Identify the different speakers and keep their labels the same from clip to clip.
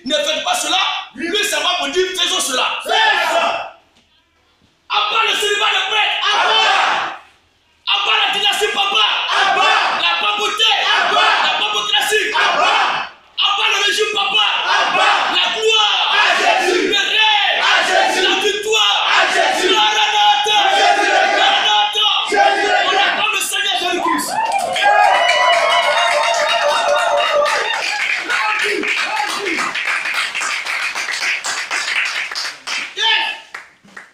Speaker 1: ne faites pas cela, lui ça va vous dire faisons cela. Abba le célibat de prêtre. Abba la dynastie papa. La papauté. La papocratie. Abba le régime papa. La gloire. Le règne. La victoire. On acclame le Seigneur Jésus-Christ.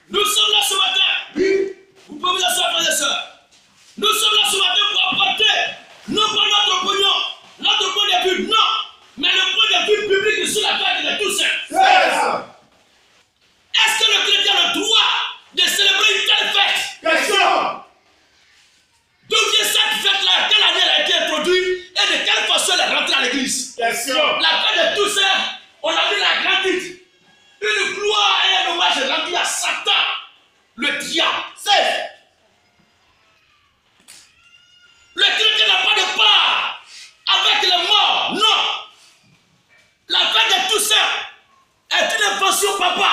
Speaker 1: Nous sommes là ce matin. Vous pouvez vous asseoir, frères et sœurs. Nous sommes là ce matin pour apporter, non pas notre opinion, notre point de vue, non, mais le point de vue public sur la fête de tous saints. Est-ce que le chrétien a le droit de célébrer une telle fête? D'où vient cette fête-là? Quelle année elle a été introduite et de quelle façon elle est rentrée à l'église? La fête de tous saints, on a vu la grande titre. Une gloire et un hommage rendu à Satan, le diable. Le chrétien n'a pas de part avec les morts, non. La fête de tous saints est une invention papa.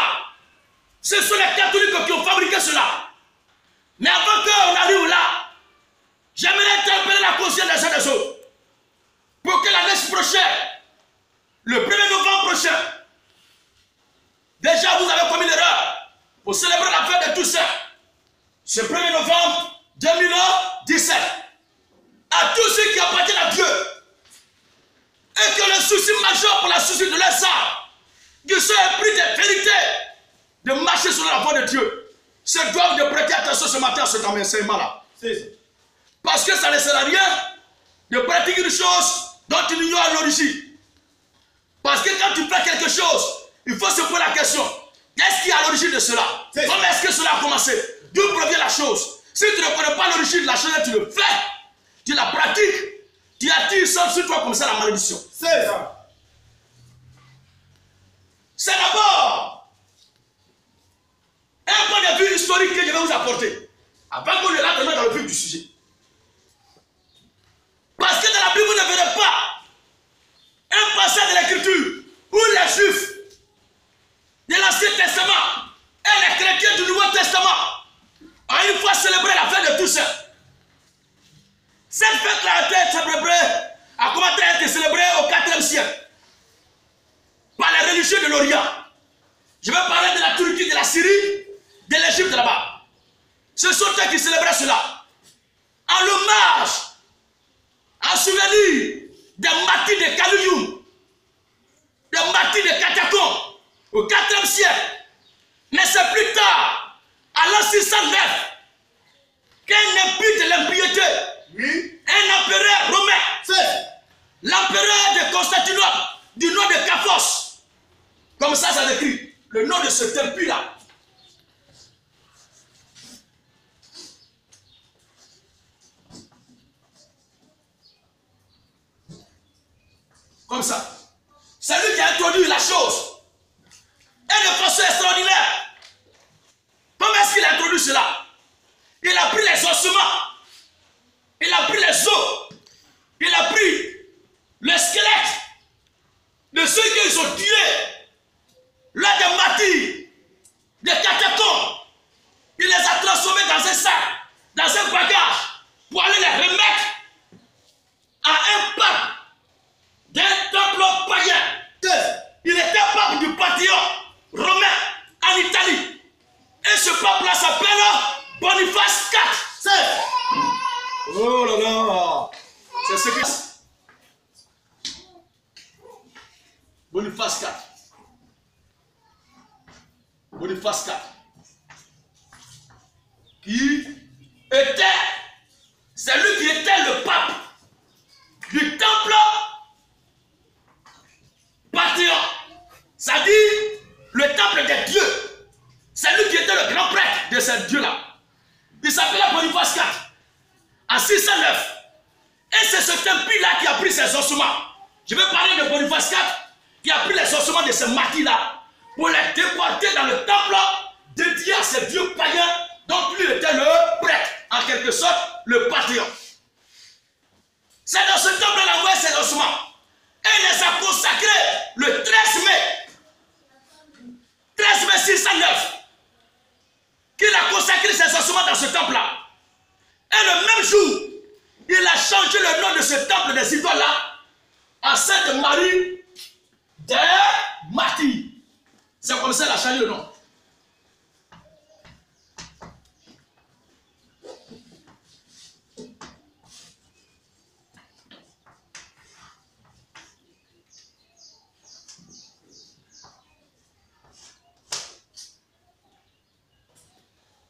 Speaker 1: Ce sont les catholiques qui ont fabriqué cela. Mais avant qu'on arrive là, j'aimerais interpeller la conscience des uns des autres. Pour que l'année prochaine, le 1er novembre prochain, déjà vous avez commis l'erreur pour célébrer la fête de tous saints. Ce 1er novembre 2017. À tous ceux qui appartiennent à Dieu et qui ont le souci majeur pour la souci de leur âme, qui sont épris de vérité, de marcher sur la voie de Dieu, se doivent de prêter attention ce matin à cet enseignement-là. Parce que ça ne sert à rien de pratiquer une chose dont tu ignores l'origine. Parce que quand tu fais quelque chose, il faut se poser la question, qu'est-ce qui est à l'origine de cela? Comment est-ce que cela a commencé? D'où provient la chose? Si tu ne connais pas l'origine de la chose, tu le fais. Tu la pratiques, tu attires sur toi comme ça la malédiction. C'est d'abord un point de vue historique que je vais vous apporter, avant qu'on ne rentre dans le vif du sujet. Parce que dans la Bible, vous ne verrez pas un passage de l'Écriture où les Juifs de l'Ancien Testament et les chrétiens du Nouveau Testament ont une fois célébré la fête de tous saints. Cette fête-là a commencé à être célébrée au 4e siècle par les religieux de l'Orient. Je vais parler de la Turquie, de la Syrie, de l'Égypte là-bas. Ce sont eux qui célébraient cela. En l'hommage, en souvenir des martyrs de Kalouyou, des martyrs de Katakom au 4e siècle. Mais c'est plus tard, à l'an 609, qu'un impie de l'impiété, un empereur romain, l'empereur de Constantinople, du nom de Paphos, comme ça décrit le nom de cet impie-là. Comme ça. C'est lui qui a introduit la chose. Et de façon extraordinaire. Comment est-ce qu'il a introduit cela? Il a pris les ossements. Il a pris les os. Il a pris le squelette de ceux qu'ils ont tués lors des martyrs, des catacombes. Il les a transformés dans un sac, dans un bagage, pour aller les remettre à un pape d'un temple païen. Il était pape du Panthéon romain en Italie. Et ce pape-là s'appelle Boniface IV. Oh là là, c'est ce que... Boniface IV. Boniface IV. Qui était, c'est lui qui était le pape du temple Panthéon. C'est-à-dire le temple des dieux. C'est lui qui était le grand prêtre de ces dieux-là. Il s'appelait Boniface IV. En 609. Et c'est ce impie-là qui a pris ses ossements. Je vais parler de Boniface IV qui a pris les ossements de ces martyrs-là pour les déporter dans le temple dédié à ces dieux païens dont lui était le prêtre, en quelque sorte, le Panthéon. C'est dans ce temple-là où il a ses ossements. Et il les a consacrés le 13 mai ce temple des idoles-là à Sainte-Marie des Martyrs. C'est comme ça qu'elle a changé le nom.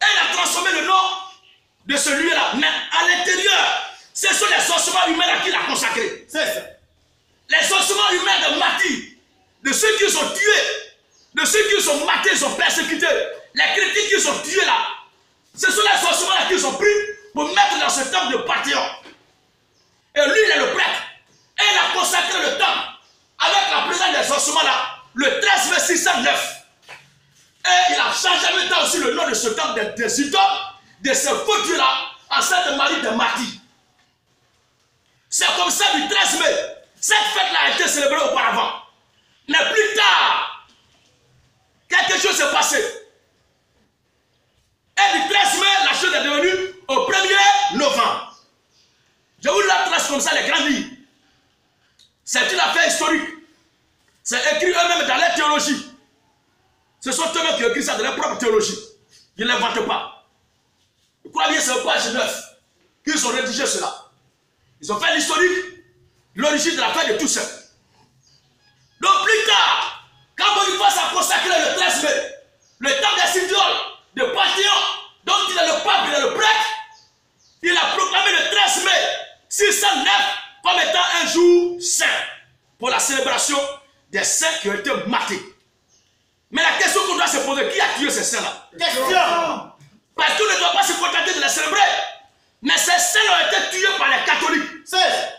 Speaker 1: Elle a transformé le nom de ce lieu-là. Mais à l'intérieur, ce sont les ossements humains qui l'a consacré. C'est ça. Les ossements humains de martyrs, de ceux qui sont tués, de ceux qui sont matés, sont persécutés, les chrétiens qui sont tués là, ce sont les ossements là qui sont pris pour mettre dans ce temple de Panthéon. Et lui, il est le prêtre. Et il a consacré le temple avec la présence des ossements là, le 13 mai 609. Et il a changé en même temps aussi le nom de ce temple des idoles, de ce faux Dieu là, en Sainte-Marie des Martyrs. C'est comme ça du 13 mai. Cette fête-là a été célébrée auparavant. Mais plus tard, quelque chose s'est passé. Et du 13 mai, la chose est devenue au 1er novembre. Je vous la trace comme ça, les grandes lignes. C'est une affaire historique. C'est écrit eux-mêmes dans leur théologie. Ce sont eux-mêmes qui ont écrit ça dans leur propre théologie. Ils ne l'inventent pas. Je crois bien que c'est au page 9 qu'ils ont rédigé cela. Ils ont fait l'historique, l'origine de la fête de tout ça. Donc plus tard, quand Boniface a consacré le 13 mai, le temple des idoles de Panthéon, dont il est le pape, il est le prêtre, il a proclamé le 13 mai 609 comme étant un jour saint pour la célébration des saints qui ont été matés. Mais la question qu'on doit se poser, qui a tué ces saints-là? Question. Parce qu'on ne doit pas se contenter de les célébrer. Mais ces saints ont été tués par les catholiques,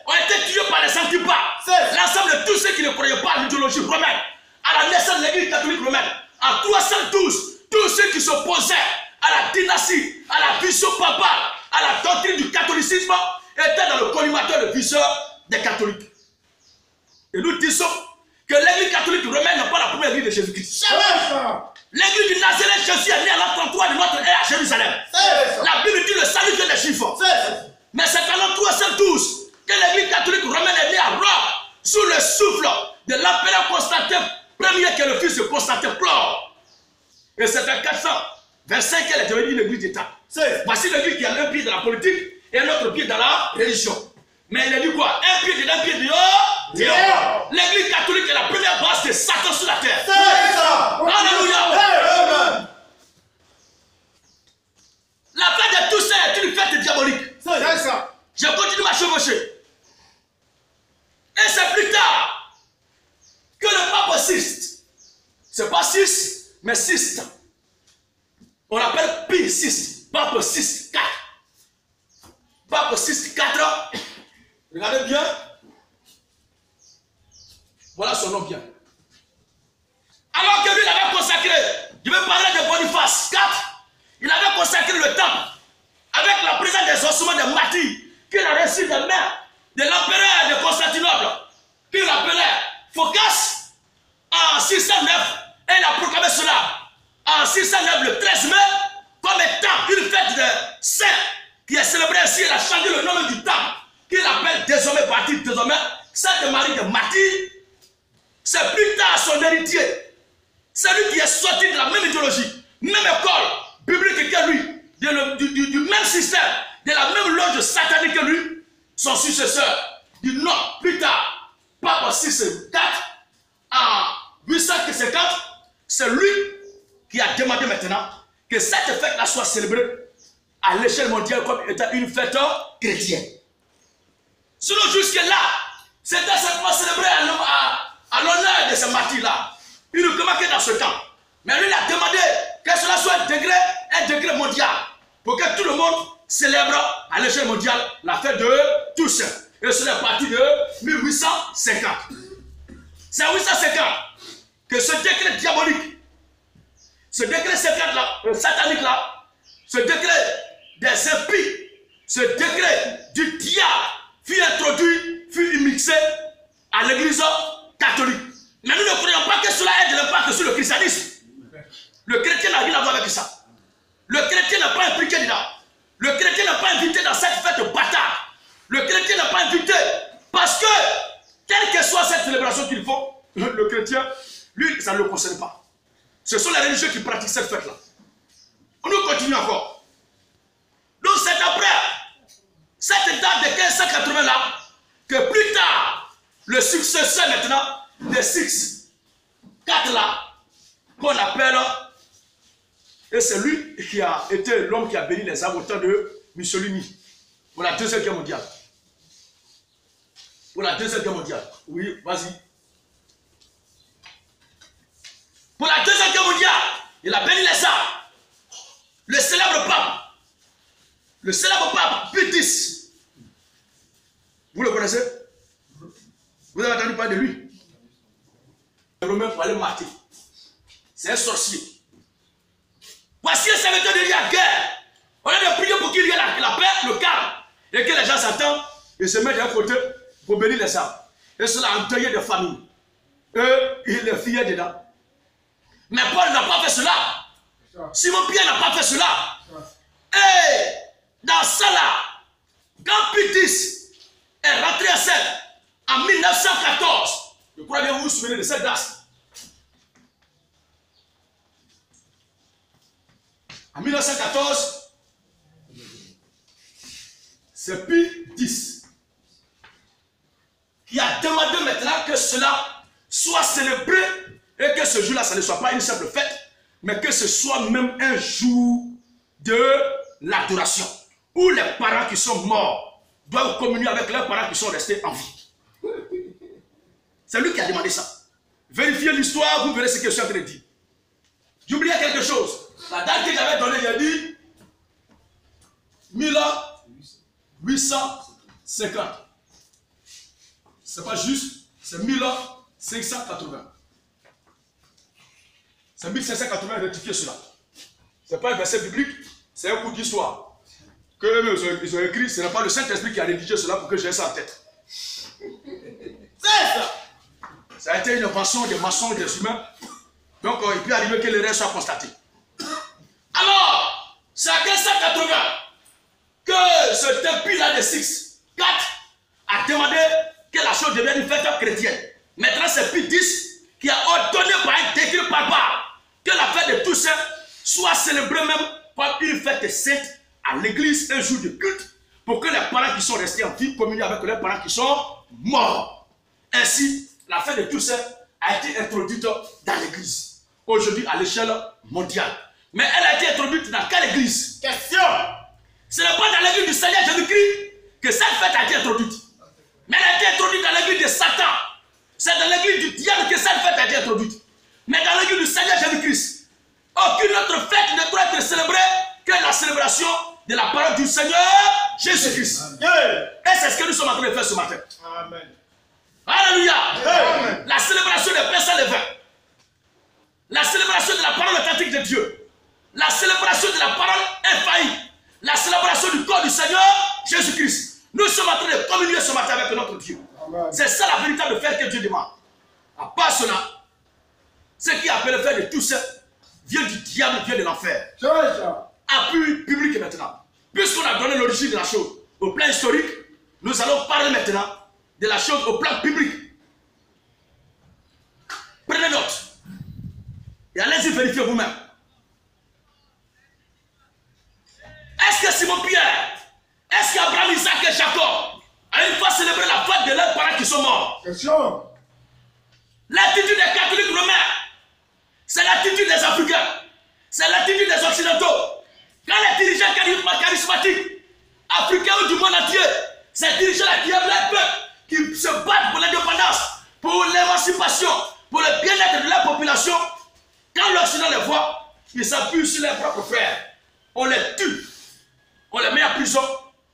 Speaker 1: ont été tués par les antipathes, l'ensemble de tous ceux qui ne croyaient pas à l'idéologie romaine, à la naissance de l'église catholique romaine. En 312, tous ceux qui s'opposaient à la dynastie, à la vision papale, à la doctrine du catholicisme, étaient dans le collimateur de viseur des catholiques. Et nous disons que l'église catholique romaine n'est pas la première église de Jésus-Christ. L'église du Nazareth, Jésus est né à l'an 33 de notre ère à Jérusalem. La Bible dit le salut de les Juifs. Mais c'est en l'an 312 que l'église catholique romaine est née à Rome sous le souffle de l'empereur Constantin Ier, qui est le fils de Constantin Chlore. Et c'est en 425 qu'elle est devenue une église d'État. Voici l'église qui a un pied dans la politique et un autre pied dans la religion. Mais il a dit quoi? Un pied dedans, un pied dehors. L'église catholique est la première base de Satan sur la terre. Alléluia. La fête de Toussaint est une fête diabolique. Je continue ma chevauchée. Et c'est plus tard que le pape Sixte, c'est pas 6, mais Sixte. On l'appelle Pie 6, pape 6, 4. Pape 6, 4. Regardez bien. Voilà son nom bien. Alors que lui, il avait consacré, je vais parler de Boniface 4, il avait consacré le temple avec la présence des ossements de martyrs qu'il a reçu des mains de l'empereur de Constantinople, qu'il appelait Phocas en 609, et il a proclamé cela en 609, le 13 mai, comme étant une fête de saints qui est célébrée ici. Il a changé le nom du temple, qu'il appelle désormais baptiste, désormais Sainte-Marie de Martyrs. C'est plus tard son héritier, celui qui est sorti de la même idéologie, même école biblique que lui, du même système, de la même loge satanique que lui, son successeur, du nom plus tard, Pape 6 4, en 850, c'est lui qui a demandé maintenant que cette fête-là soit célébrée à l'échelle mondiale comme étant une fête chrétienne. Sinon, jusque-là, c'était simplement célébré à l'honneur de ce martyr-là. Il ne commençait que dans ce temps. Mais lui, il a demandé que cela soit un degré mondial, pour que tout le monde célèbre à l'échelle mondiale la fête de Toussaint. Et c'est à partir de 1850. C'est en 1850 que ce décret diabolique, ce décret satanique-là, ce décret des impies, ce décret du diable fut introduit, fut immixé à l'église catholique. Mais nous ne croyons pas que cela ait de l'impact sur le christianisme. Le chrétien n'a rien à voir avec ça. Le chrétien n'est pas impliqué dedans. Le chrétien n'est pas invité dans cette fête bâtarde. Le chrétien n'est pas invité chrétien, lui, ça ne le concerne pas. Ce sont les religieux qui pratiquent cette fête-là. On nous continue encore. Donc c'est après cette date de 1580 là, que plus tard, le successeur maintenant des 4 là, qu'on appelle, et c'est lui qui a été l'homme qui a béni les âmes au temps de Mussolini, pour la Deuxième Guerre mondiale. Pour la Deuxième Guerre mondiale. Oui, vas-y. Pour la Deuxième Guerre mondiale, il a béni les âmes. Le célèbre pape Pie X. Vous le connaissez? Vous avez entendu parler de lui? Les Romains pour aller mater. C'est un sorcier. Voici un serviteur de la guerre. On a de prier pour qu'il y ait la paix, le calme. Et que les gens s'attendent et se mettent d'un côté pour bénir les âmes. Et cela a endeuillé des familles. Et il les fuyait dedans. Mais Paul n'a pas fait cela. Simon Pierre n'a pas fait cela. Et dans ça là, quand Pie X est rentré à scène en 1914, je crois bien que vous vous souvenez de cette date. En 1914, c'est Pie X qui a demandé maintenant que cela soit célébré et que ce jour-là, ça ne soit pas une simple fête, mais que ce soit même un jour de l'adoration, où les parents qui sont morts doivent communier avec leurs parents qui sont restés en vie. C'est lui qui a demandé ça. Vérifiez l'histoire, vous verrez ce que je suis en train de dire. J'oubliais quelque chose. La date que j'avais donnée, j'ai dit 1850. C'est pas juste, c'est 1580. C'est 1580, rectifier cela. Ce n'est pas un verset biblique, c'est un coup d'histoire. Que eux, ils ont écrit, ce n'est pas le Saint-Esprit qui a rédigé cela pour que j'ai ça en tête. C'est ça. Ça a été une invention des maçons, des humains. Donc il peut arriver que l'erreur soit constatée. Alors, c'est à 1580 que ce depuis-là de 4 a demandé que la chose devienne une fête chrétienne. Maintenant, c'est Pie X qui a ordonné par un décret barbare que la fête de Toussaint soit célébrée même comme une fête sainte à l'église, un jour de culte, pour que les parents qui sont restés en vie communient avec les parents qui sont morts. Ainsi, la fête de Toussaint a été introduite dans l'église, aujourd'hui à l'échelle mondiale. Mais elle a été introduite dans quelle église? Question. Ce n'est pas dans l'église du Seigneur Jésus-Christ que cette fête a été introduite. Mais elle a été introduite dans l'église de Satan. C'est dans l'église du diable que cette fête a été introduite. Mais dans l'église du Seigneur Jésus-Christ, aucune autre fête ne doit être célébrée que la célébration de la parole du Seigneur Jésus-Christ. Et c'est ce que nous sommes en train de faire ce matin. Amen. Alléluia. Amen. La célébration des pains sans levain. La célébration de la parole authentique de Dieu. La célébration de la parole infaillible. La célébration du corps du Seigneur Jésus-Christ. Nous sommes en train de communier ce matin avec notre Dieu. C'est ça la véritable fête que Dieu demande. À part cela, ce qui appelle le fait de tout ça vient du diable, vient de l'enfer. Appui public maintenant. Puisqu'on a donné l'origine de la chose au plan historique, nous allons parler maintenant de la chose au plan public. Prenez note. Et allez-y vérifier vous-même. Est-ce que Simon Pierre, est-ce qu'Abraham, Isaac et Jacob a une fois célébré la fête de leurs parents qui sont morts? Question. L'attitude des catholiques romains, c'est l'attitude des Africains, c'est l'attitude des Occidentaux. Quand les dirigeants charismatiques, africains ou du monde entier, ces dirigeants-là qui aiment les peuples, qui se battent pour l'indépendance, pour l'émancipation, pour le bien-être de la population, quand l'Occident les voit, ils s'appuient sur leurs propres frères. On les tue, on les met en prison,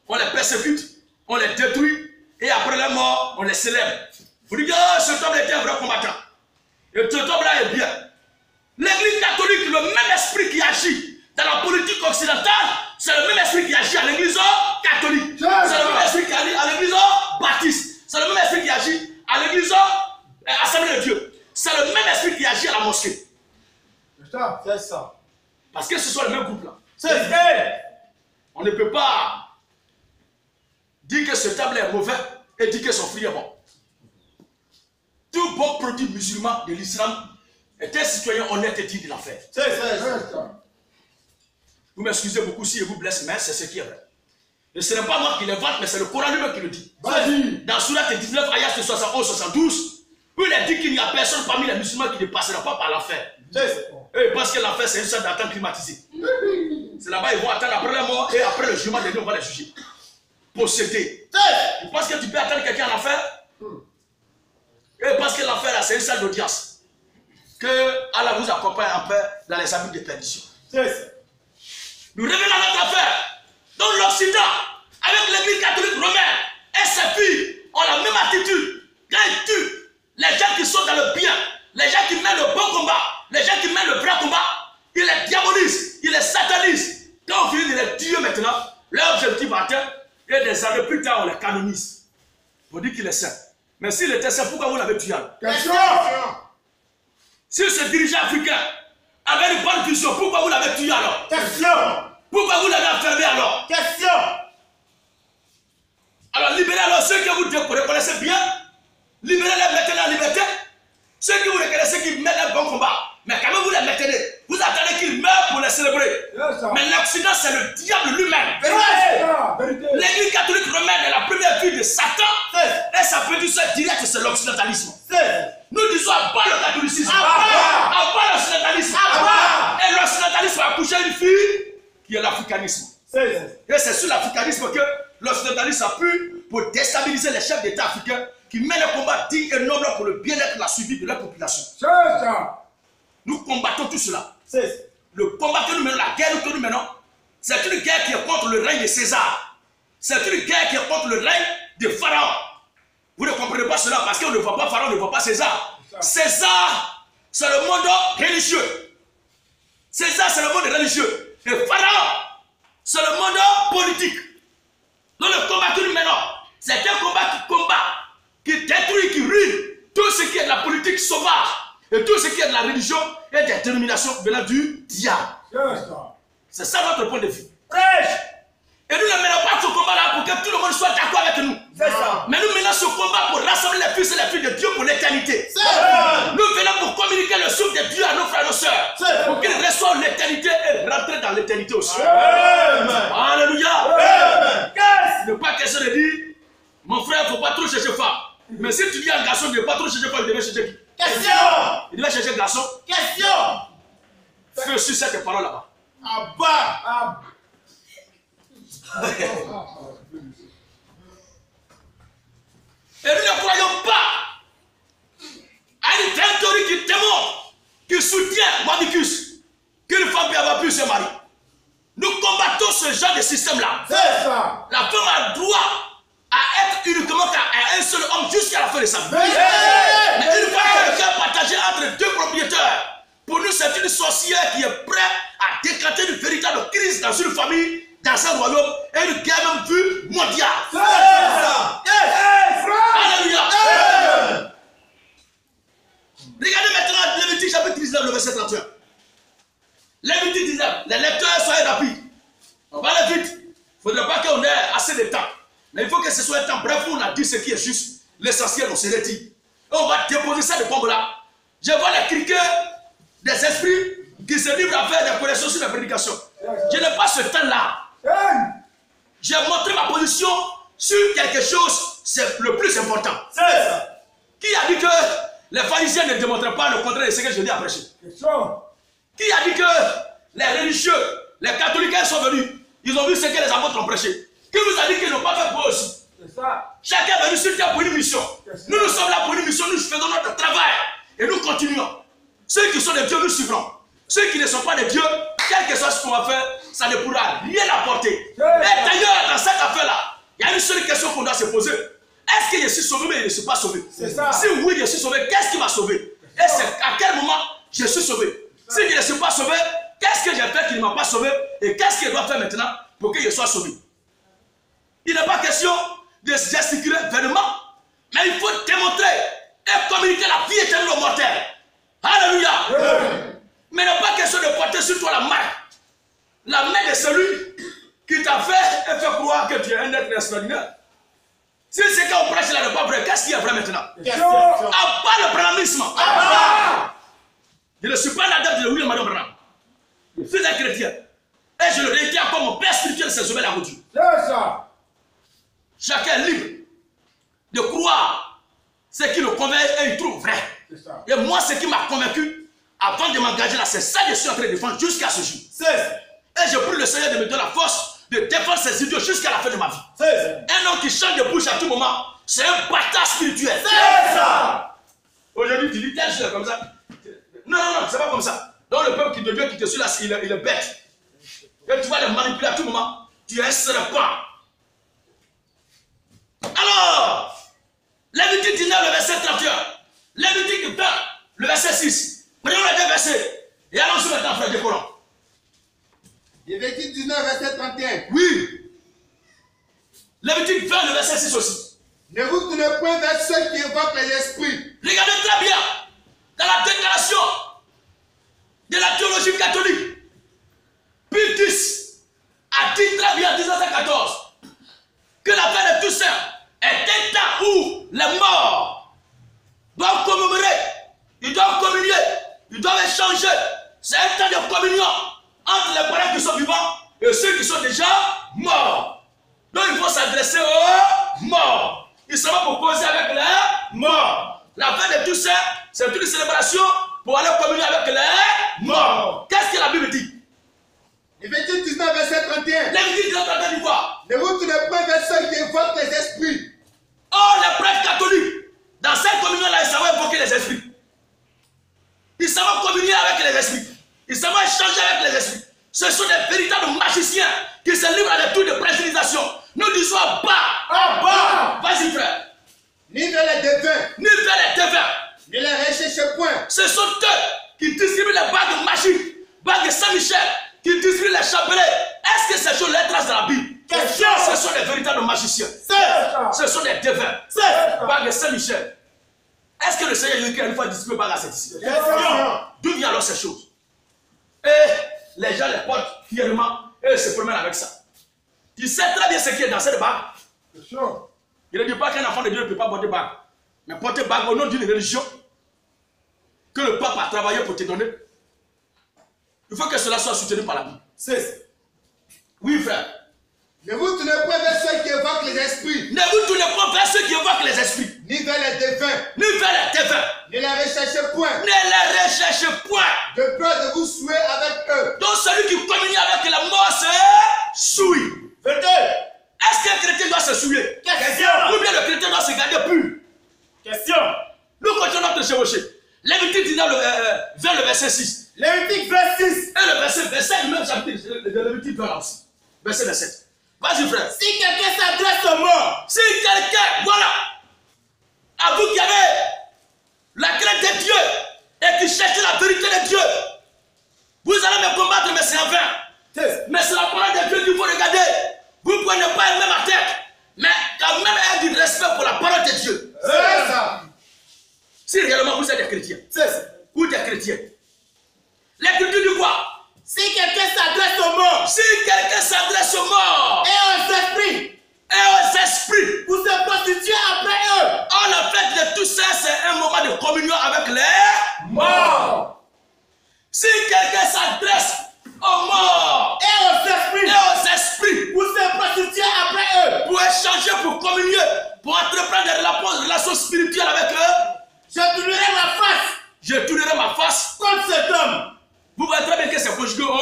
Speaker 1: on les persécute, on les détruit, et après leur mort, on les célèbre. Vous dites, oh, cet homme était un vrai combattant. Et cet homme-là est bien. L'église catholique, le même esprit qui agit dans la politique occidentale, c'est le même esprit qui agit à l'église catholique. C'est le même esprit qui agit à l'église baptiste. C'est le même esprit qui agit à l'église Assemblée de Dieu. C'est le même esprit qui agit à la mosquée. C'est ça. Parce que ce sont les mêmes groupes là. C'est vrai. On ne peut pas dire que ce table est mauvais et dire que son fruit est bon. tout bon produit musulman de l'islam est un citoyen honnête et digne de l'affaire. Vous m'excusez beaucoup si je vous blesse, mais c'est ce qui est vrai. Et ce n'est pas moi qui l'invente, mais c'est le Coran lui-même qui le dit. Dans Surat 19, ayat 71-72, où il est dit qu'il n'y a personne parmi les musulmans qui ne passera pas par l'enfer. Parce que l'enfer, c'est une sorte d'attente climatisée. C'est là-bas, ils vont attendre après la mort et après le jugement, on va les juger. Posséder. Tu penses que tu peux attendre quelqu'un en enfer? Et parce que l'enfer, c'est une salle d'audience. Que Allah vous accompagne en paix dans les abîmes de perdition. Nous revenons à notre affaire. Dans l'Occident, avec l'église catholique romaine et ses filles ont la même attitude. Quand ils tuent les gens qui sont dans le bien, les gens qui mènent le bon combat, les gens qui mènent le vrai combat, ils les diabolisent, ils les satanisent. Quand on finit de les tuer maintenant, leur objectif atteint, et des années plus tard, on les canonise. On dit qu'il est saint. Mais s'il était saint, pourquoi vous l'avez tué?
Speaker 2: Question.
Speaker 1: Si ce dirigeant africain avait une bonne vision, pourquoi vous l'avez tué alors?
Speaker 2: Question.
Speaker 1: Pourquoi vous l'avez enfermé alors?
Speaker 2: Question.
Speaker 1: Alors libérez alors ceux que vous reconnaissez bien. Libérez-les, mettez-les en liberté. Ceux que vous reconnaissez qui mènent un bon combat. Mais quand même vous les maintenez. Vous attendez qu'ils meurent pour les célébrer. Mais l'Occident c'est le diable lui-même. L'église catholique romaine est la première fille de Satan. Et sa petite soeur directe c'est l'occidentalisme. Nous disons à bas le catholicisme. À bas l'occidentalisme. Et l'occidentalisme a accouché une fille qui est l'africanisme. Et c'est sur l'africanisme que l'occidentalisme a pu pour déstabiliser les chefs d'État africains qui mènent un combat digne et noble pour le bien-être et la survie de leur population. Nous combattons tout cela. Le combat que nous menons, la guerre que nous menons, c'est une guerre qui est contre le règne de César. C'est une guerre qui est contre le règne de Pharaon. Vous ne comprenez pas cela parce qu'on ne voit pas Pharaon, on ne voit pas César. César, c'est le monde religieux. César, c'est le monde religieux. Et Pharaon, c'est le monde politique. Donc le combat que nous menons, c'est un combat qui détruit, qui ruine tout ce qui est de la politique sauvage et tout ce qui est de la religion et des dénominations venant du diable. C'est ça notre point de vue. Et nous ne menons pas ce combat-là pour que tout le monde soit d'accord avec nous. Mais nous menons ce combat pour rassembler les fils et les filles de Dieu pour l'éternité. Nous venons pour communiquer le souffle de Dieu à nos frères et nos sœurs. Pour qu'ils reçoivent l'éternité et rentrent dans l'éternité aussi. Alléluia. Ne pas question de dire, mon frère, il ne faut pas trop chercher femme. Mais si tu dis à un garçon de ne pas trop chercher femme, il devait chercher qui?
Speaker 2: Question.
Speaker 1: Il devait chercher un garçon.
Speaker 2: Question.
Speaker 1: Fais sur cette parole là-bas. Et nous ne croyons pas à une théorie qui démontre, qui soutient Mordicus, qu'une femme peut avoir plusieurs maris. Nous combattons ce genre de système-là. La femme a droit à être uniquement à un seul homme jusqu'à la fin de sa vie. Mais une fois que le cœur partagé entre deux propriétaires, pour nous c'est une sorcière qui est prête à déclencher une véritable crise dans une famille, dans un royaume, et une guerre même vue mondiale. Alléluia. Regardez maintenant Lévitique chapitre 19, le verset 31. Lévitique 19, les lecteurs soient rapides. On va aller vite. Il ne faudrait pas qu'on ait assez de temps. Mais il faut que ce soit un temps bref où on a dit ce qui est juste. L'essentiel, on se retire. Et on va déposer ça de bombe-là. Je vois les criquets des esprits qui se livrent à faire des corrections sur la prédication. Je n'ai pas ce temps-là. J'ai montré ma position sur quelque chose, c'est le plus important. Qui a dit que les pharisiens ne démontrent pas le contraire de ce que je dis à prêcher? Qui a dit que les religieux, les catholiques sont venus, ils ont vu ce que les apôtres ont prêché? Qui vous a dit qu'ils n'ont pas fait pour eux aussi? Chacun est venu sur terre pour une mission. Nous, nous sommes là pour une mission, nous faisons notre travail et nous continuons. Ceux qui sont des dieux, nous suivrons. Ceux qui ne sont pas des dieux, quel que soit ce qu'on va faire, ça ne pourra rien apporter. Et d'ailleurs, dans cette affaire-là, il y a une seule question qu'on doit se poser. Est-ce que je suis sauvé, mais je ne suis pas sauvé? Si oui, je suis sauvé, qu'est-ce qui m'a sauvé? Et c'est à quel moment je suis sauvé? Si je ne suis pas sauvé, qu'est-ce que j'ai fait qui ne m'a pas sauvé? Et qu'est-ce qu'il doit faire maintenant pour que je sois sauvé? Il n'est pas question de gesticuler vainement, mais il faut démontrer et communiquer la vie éternelle aux mortels. Alléluia. Mais il n'est pas question de porter sur toi la main de celui qui t'a fait et fait croire que tu es un être extraordinaire. Si ce qu'on prêche là n'est pas vrai, qu'est-ce qui est vrai maintenant? À part le brahmisme. Je ne suis pas l'adepte de William Marion Branham. Je suis un chrétien. Et je le réitère comme mon père spirituel, c'est Zobel Aroudu. Chacun est libre de croire ce qui le convainc et il trouve vrai. Et moi, ce qui m'a convaincu, avant de m'engager là, c'est ça que je suis en train de défendre jusqu'à ce jour. Et je prie le Seigneur de me donner la force de défendre ces idiots jusqu'à la fin de ma vie. Un homme qui change de bouche à tout moment, c'est un bâtard spirituel. Aujourd'hui, tu dis tel chose comme ça. Non, c'est pas comme ça. Donc le peuple de Dieu qui te suit là, il est bête. Et tu vas le manipuler à tout moment. Tu es un serpent. Alors, Lévitique 19, le verset 31. Lévitique 20, le verset 6. Prenons les deux versets. Et allons-y maintenant, frère de Coran.
Speaker 2: Lévitique 19, verset 31.
Speaker 1: Oui. Lévitique 20, le verset 6 aussi.
Speaker 2: Ne vous tournez point vers ceux qui évoquent les esprits.
Speaker 1: Regardez très bien. Dans la déclaration de la théologie catholique, Pie X a dit très bien en 1914 que la fête de Toussaint est un temps où les morts doivent commémorer, ils doivent communier, ils doivent échanger. C'est un temps de communion entre les parents qui sont vivants et ceux qui sont déjà morts. Donc il faut s'adresser aux morts. Ils sont là pour causer avec les morts. La fête de Toussaint, c'est une célébration pour aller communier avec les morts. Qu'est-ce que la Bible dit?
Speaker 2: Lévitique 19, verset 31.
Speaker 1: Lévitique 19, 31 dit quoi?
Speaker 2: Ne vous tournez point vers ceux qui évoquent les esprits.
Speaker 1: Oh, les prêtres catholiques, dans cette communion-là, ils savent évoquer les esprits. Ils savent communier avec les esprits. Ils savent échanger avec les esprits. Ce sont des véritables magiciens qui se livrent à des tours de précinisation. Nous disons bas. Vas-y, frère.
Speaker 2: Ni vers les devins.
Speaker 1: Ni vers les devins.
Speaker 2: Ne les recherchez point.
Speaker 1: Ce sont eux qui distribuent les bagues magiques, bagues de Saint-Michel, qui distribuent les chapelets. Est-ce que ces choses les tracent dans la Bible? Ce sont des véritables magiciens. Ce sont des devins. Bagues de Saint-Michel. Est-ce que le Seigneur Jésus-Christ a une fois distribué bagues à ces disciples? D'où viennent alors ces choses? Et les gens les portent fièrement et ils se promènent avec ça. Tu sais très bien ce qui est dans cette bague. Il ne dit pas qu'un enfant de Dieu ne peut pas porter bague. Mais porter bague au nom d'une religion que le pape a travaillé pour te donner, il faut que cela soit soutenu par la Bible. Oui, frère.
Speaker 2: Ne vous tournez point vers ceux qui évoquent les esprits.
Speaker 1: Ne vous tournez pas vers ceux qui évoquent les esprits.
Speaker 2: Ni vers les devins.
Speaker 1: Ni vers les devins.
Speaker 2: Ne les recherchez point.
Speaker 1: Ne les recherchez point.
Speaker 2: De peur de vous souiller avec eux.
Speaker 1: Donc celui qui communie avec la mort se souille. Est-ce qu'un chrétien doit se souiller? Ou bien le chrétien doit se garder pur? Nous continuons notre chevaucher. Lévitique 19, 20, le verset 6.
Speaker 2: Lévitique 26.
Speaker 1: Et le verset du même chapitre, le Lévitique 20 là aussi. Verset 27. Vas-y, frère.
Speaker 2: Si quelqu'un s'adresse aux morts.
Speaker 1: Si quelqu'un, voilà, à vous qui avez la crainte de Dieu et qui cherchez la vérité de Dieu, vous allez me combattre, mais c'est en vain. Mais c'est la parole de Dieu qu'il faut regarder. Vous pouvez ne pas aimer ma tête, mais quand même ayez du respect pour la parole de Dieu.
Speaker 2: C'est ça.
Speaker 1: Si réellement vous êtes des chrétiens, ou des chrétiens, l'écriture dit quoi?
Speaker 2: Si quelqu'un s'adresse aux morts.
Speaker 1: Si quelqu'un s'adresse aux morts
Speaker 2: Et aux esprits.
Speaker 1: et aux esprits,
Speaker 2: Vous se prostituez après eux.
Speaker 1: oh, la fête de tout ça, c'est un moment de communion avec les morts. Si quelqu'un s'adresse aux morts
Speaker 2: Et aux esprits.
Speaker 1: vous
Speaker 2: se prostituez après eux.
Speaker 1: Pour échanger, pour communier, pour entreprendre des relations spirituelles avec eux,
Speaker 2: je tournerai ma face.
Speaker 1: Je tournerai ma face
Speaker 2: contre cet homme.
Speaker 1: Vous voyez très bien que c'est conjugué au.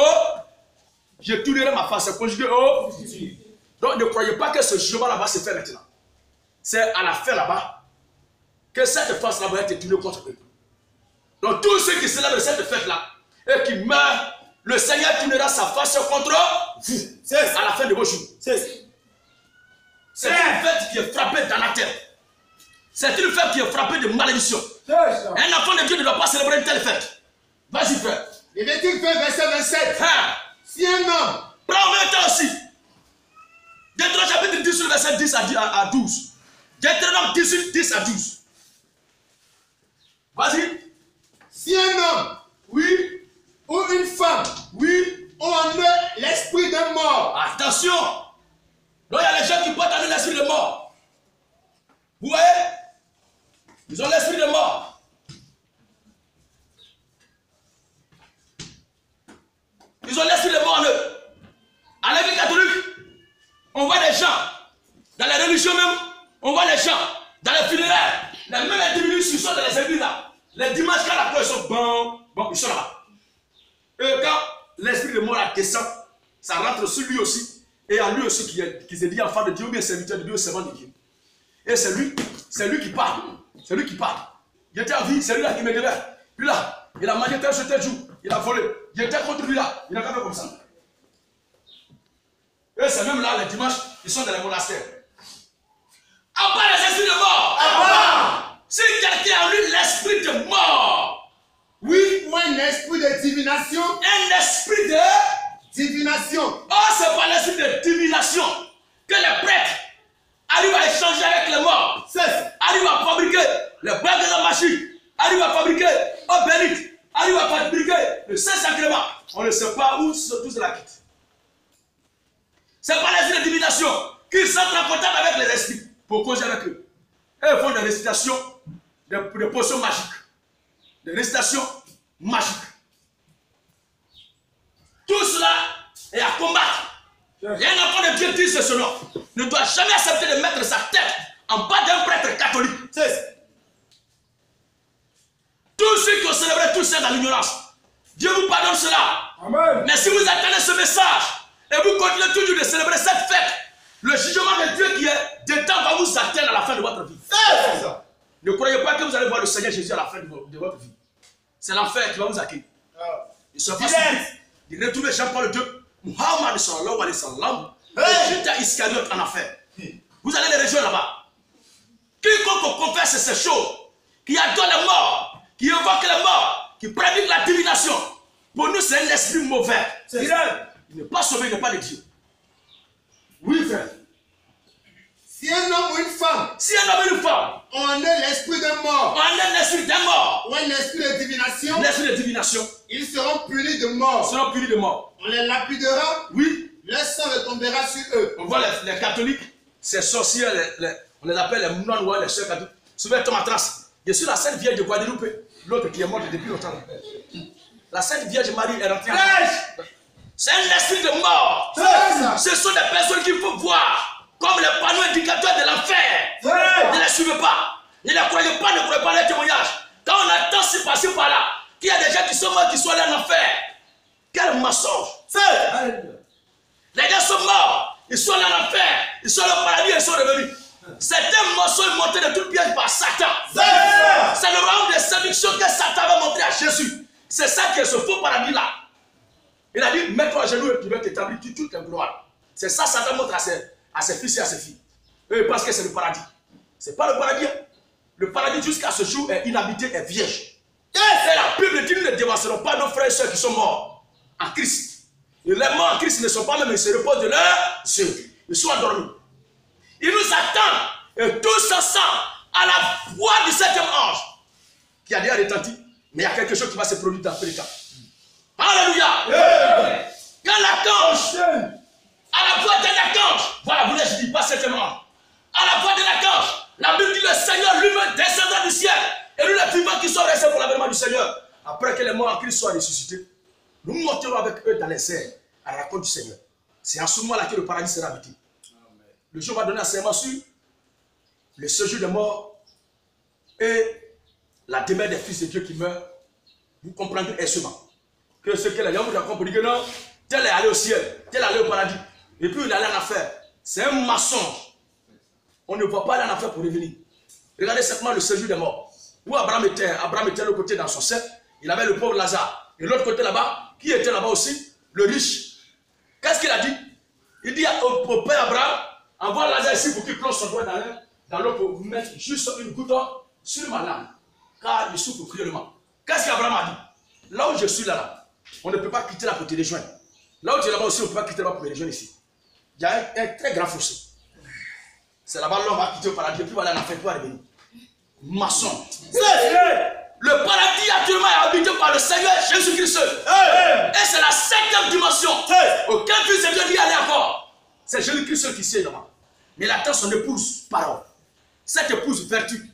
Speaker 1: Je tournerai ma face, c'est conjugué au. Donc ne croyez pas que ce jugement là-bas se fait maintenant. C'est à la fin là-bas que cette face là-bas va être tournée contre eux. Donc tous ceux qui célèbrent cette fête là et qui meurent, le Seigneur tournera sa face contre vous. À la fin de vos jours. C'est une fête qui est frappée dans la terre. C'est une fête qui est frappée de malédiction. Un enfant de Dieu ne doit pas célébrer une telle fête. Vas-y, frère.
Speaker 2: Lévitique 20, verset 27. Si un homme.
Speaker 1: Prends en même temps aussi. Deutéronome chapitre 10, verset 10 à 12. Deutéronome 18, 10 à 12. Vas-y.
Speaker 2: Si un homme,
Speaker 1: oui,
Speaker 2: ou une femme,
Speaker 1: oui,
Speaker 2: ont en eux l'esprit d'un mort.
Speaker 1: Attention. Donc il y a les gens qui portent en eux l'esprit de mort. Donc, bon, ils sont là-bas. Et quand l'esprit de mort descend, ça rentre sur lui aussi. Et à lui aussi qui se dit enfant de Dieu ou bien serviteur de Dieu ou servant de Dieu. Et c'est lui qui parle. C'est lui qui parle. Il était en vie, c'est lui là qui me devait. Lui là, il a mangé tel jour, il a volé. Il était contre lui là, il a fait comme ça. Et c'est même là, les dimanches, ils sont dans les monastères. À part les esprits de mort. Si quelqu'un a eu l'esprit de mort,
Speaker 2: oui, ou un esprit de divination.
Speaker 1: Un esprit de
Speaker 2: divination.
Speaker 1: Oh, c'est pas l'esprit de divination que les prêtres arrivent à échanger avec les morts. Arrivent à fabriquer les bagues de machine. Arrivent à fabriquer au bénite. Arrivent à fabriquer le Saint-Sacrement. On ne sait pas où tout cela quitte. C'est pas l'esprit de divination qui s'entre en contact avec les esprits pour causer avec eux. Et ils font des récitations, des potions magiques. Des récitations magiques. Tout cela est à combattre. Et un enfant de Dieu dit ce nom ne doit jamais accepter de mettre sa tête en bas d'un prêtre catholique. Tous ceux qui ont célébré tout ça dans l'ignorance, Dieu vous pardonne cela. Amen. Mais si vous attendez ce message et vous continuez toujours de célébrer cette fête, le jugement de Dieu qui est dedans va vous atteindre à la fin de votre vie. Ne croyez pas que vous allez voir le Seigneur Jésus à la fin de votre vie. C'est l'enfer qui va vous accueillir. Il se passe de retrouver Jean-Paul II, Muhammad sallallahu alayhi wa sallam, et Judas Iscariote en enfer. Vous allez les rejoindre là-bas. Quiconque confesse ces choses, qui adore les morts, qui évoque les morts, qui pratique la divination, pour nous c'est un esprit mauvais. Il n'est pas sauvé, il n'est pas de Dieu. Oui, frère.
Speaker 2: Si un homme ou une femme,
Speaker 1: on
Speaker 2: est l'esprit d'un mort,
Speaker 1: ou
Speaker 2: un esprit de
Speaker 1: divination,
Speaker 2: ils seront punis de mort. On les lapidera, leur sang retombera sur eux.
Speaker 1: On voit les catholiques, ces sorciers, on les appelle les moines ou les sœurs catholiques. Souvent, ils tombent en transe. Je suis la Sainte Vierge de Guadeloupe, l'autre qui est morte depuis longtemps. La Sainte Vierge Marie est rentrée en transe. C'est un esprit de mort. Ce sont des personnes qu'il faut voir comme les panneaux indicateurs de l'enfer. Ne les suivez pas. Ne les croyez pas les témoignages. Quand on attend si passer par là, qu'il y a des gens qui sont morts, qui sont allés en enfer. Quel mensonge. Les gens sont morts, ils sont allés en enfer, ils sont allés au paradis et ils sont revenus. Certains morceaux sont montés de toutes pièces par Satan. C'est le royaume de séduction que Satan va montrer à Jésus. C'est ça qui est ce faux paradis là. Il a dit, mets-toi à genoux et tu vas t'établir toute la gloire. C'est ça Satan montre à ses fils et à ses filles. Eux ils pensent que c'est le paradis. Ce n'est pas le paradis. Le paradis jusqu'à ce jour est inhabité et vierge. Et la Bible dit, nous ne dévasterons pas nos frères et soeurs qui sont morts en Christ. Et les morts en Christ ne sont pas même, ils se reposent de leurs yeux. Ils sont endormis. Ils nous attendent et tous ensemble à la voix du 7e ange qui a déjà retenti. Mais il y a quelque chose qui va se produire dans tous les cas. Alléluia. Quand l'archange, à la voix de l'archange, voilà, vous je dis pas 7e ange, à la voix de l'archange, la Bible dit le Seigneur lui-même descendra du ciel et nous les vivants qui sont restés pour l'avènement du Seigneur, après que les morts en Christ soient ressuscités, nous monterons avec eux dans les airs à la rencontre du Seigneur. C'est en ce moment-là que le paradis sera habité. Le jour va donner un serment sur le séjour des morts et la demeure des fils de Dieu qui meurent. Vous comprendrez aisément que ce que les gens vous racontent pour dire que non, tel est allé au ciel, tel est allé au paradis, et puis il est allé en enfer. C'est un mensonge. On ne voit pas aller en enfer pour revenir. Regardez simplement le séjour des morts. Où Abraham était de l'autre côté dans son cercle, il avait le pauvre Lazare. Et l'autre côté là-bas, qui était là-bas aussi? Le riche. Qu'est-ce qu'il a dit? Il dit au père Abraham, envoie Lazare ici pour qu'il plonge son doigt dans l'eau pour mettre juste une goutte sur ma langue. Car il souffre cruellement. Qu'est-ce qu'Abraham a dit? Là où je suis là, on ne peut pas quitter là pour te rejoindre. Là où tu es là-bas aussi, on ne peut pas quitter là pour te rejoindre ici. Il y a un très grand fossé. C'est là-bas l'homme va quitter le paradis et puis va aller en enfer pour revenir. Maçon. Le paradis actuellement est habité par le Seigneur Jésus-Christ. Et c'est la 7e dimension. Aucun fils de Dieu n'y allait encore. C'est Jésus-Christ qui sied là-bas. Mais il attend son épouse, parole. Cette épouse vertu,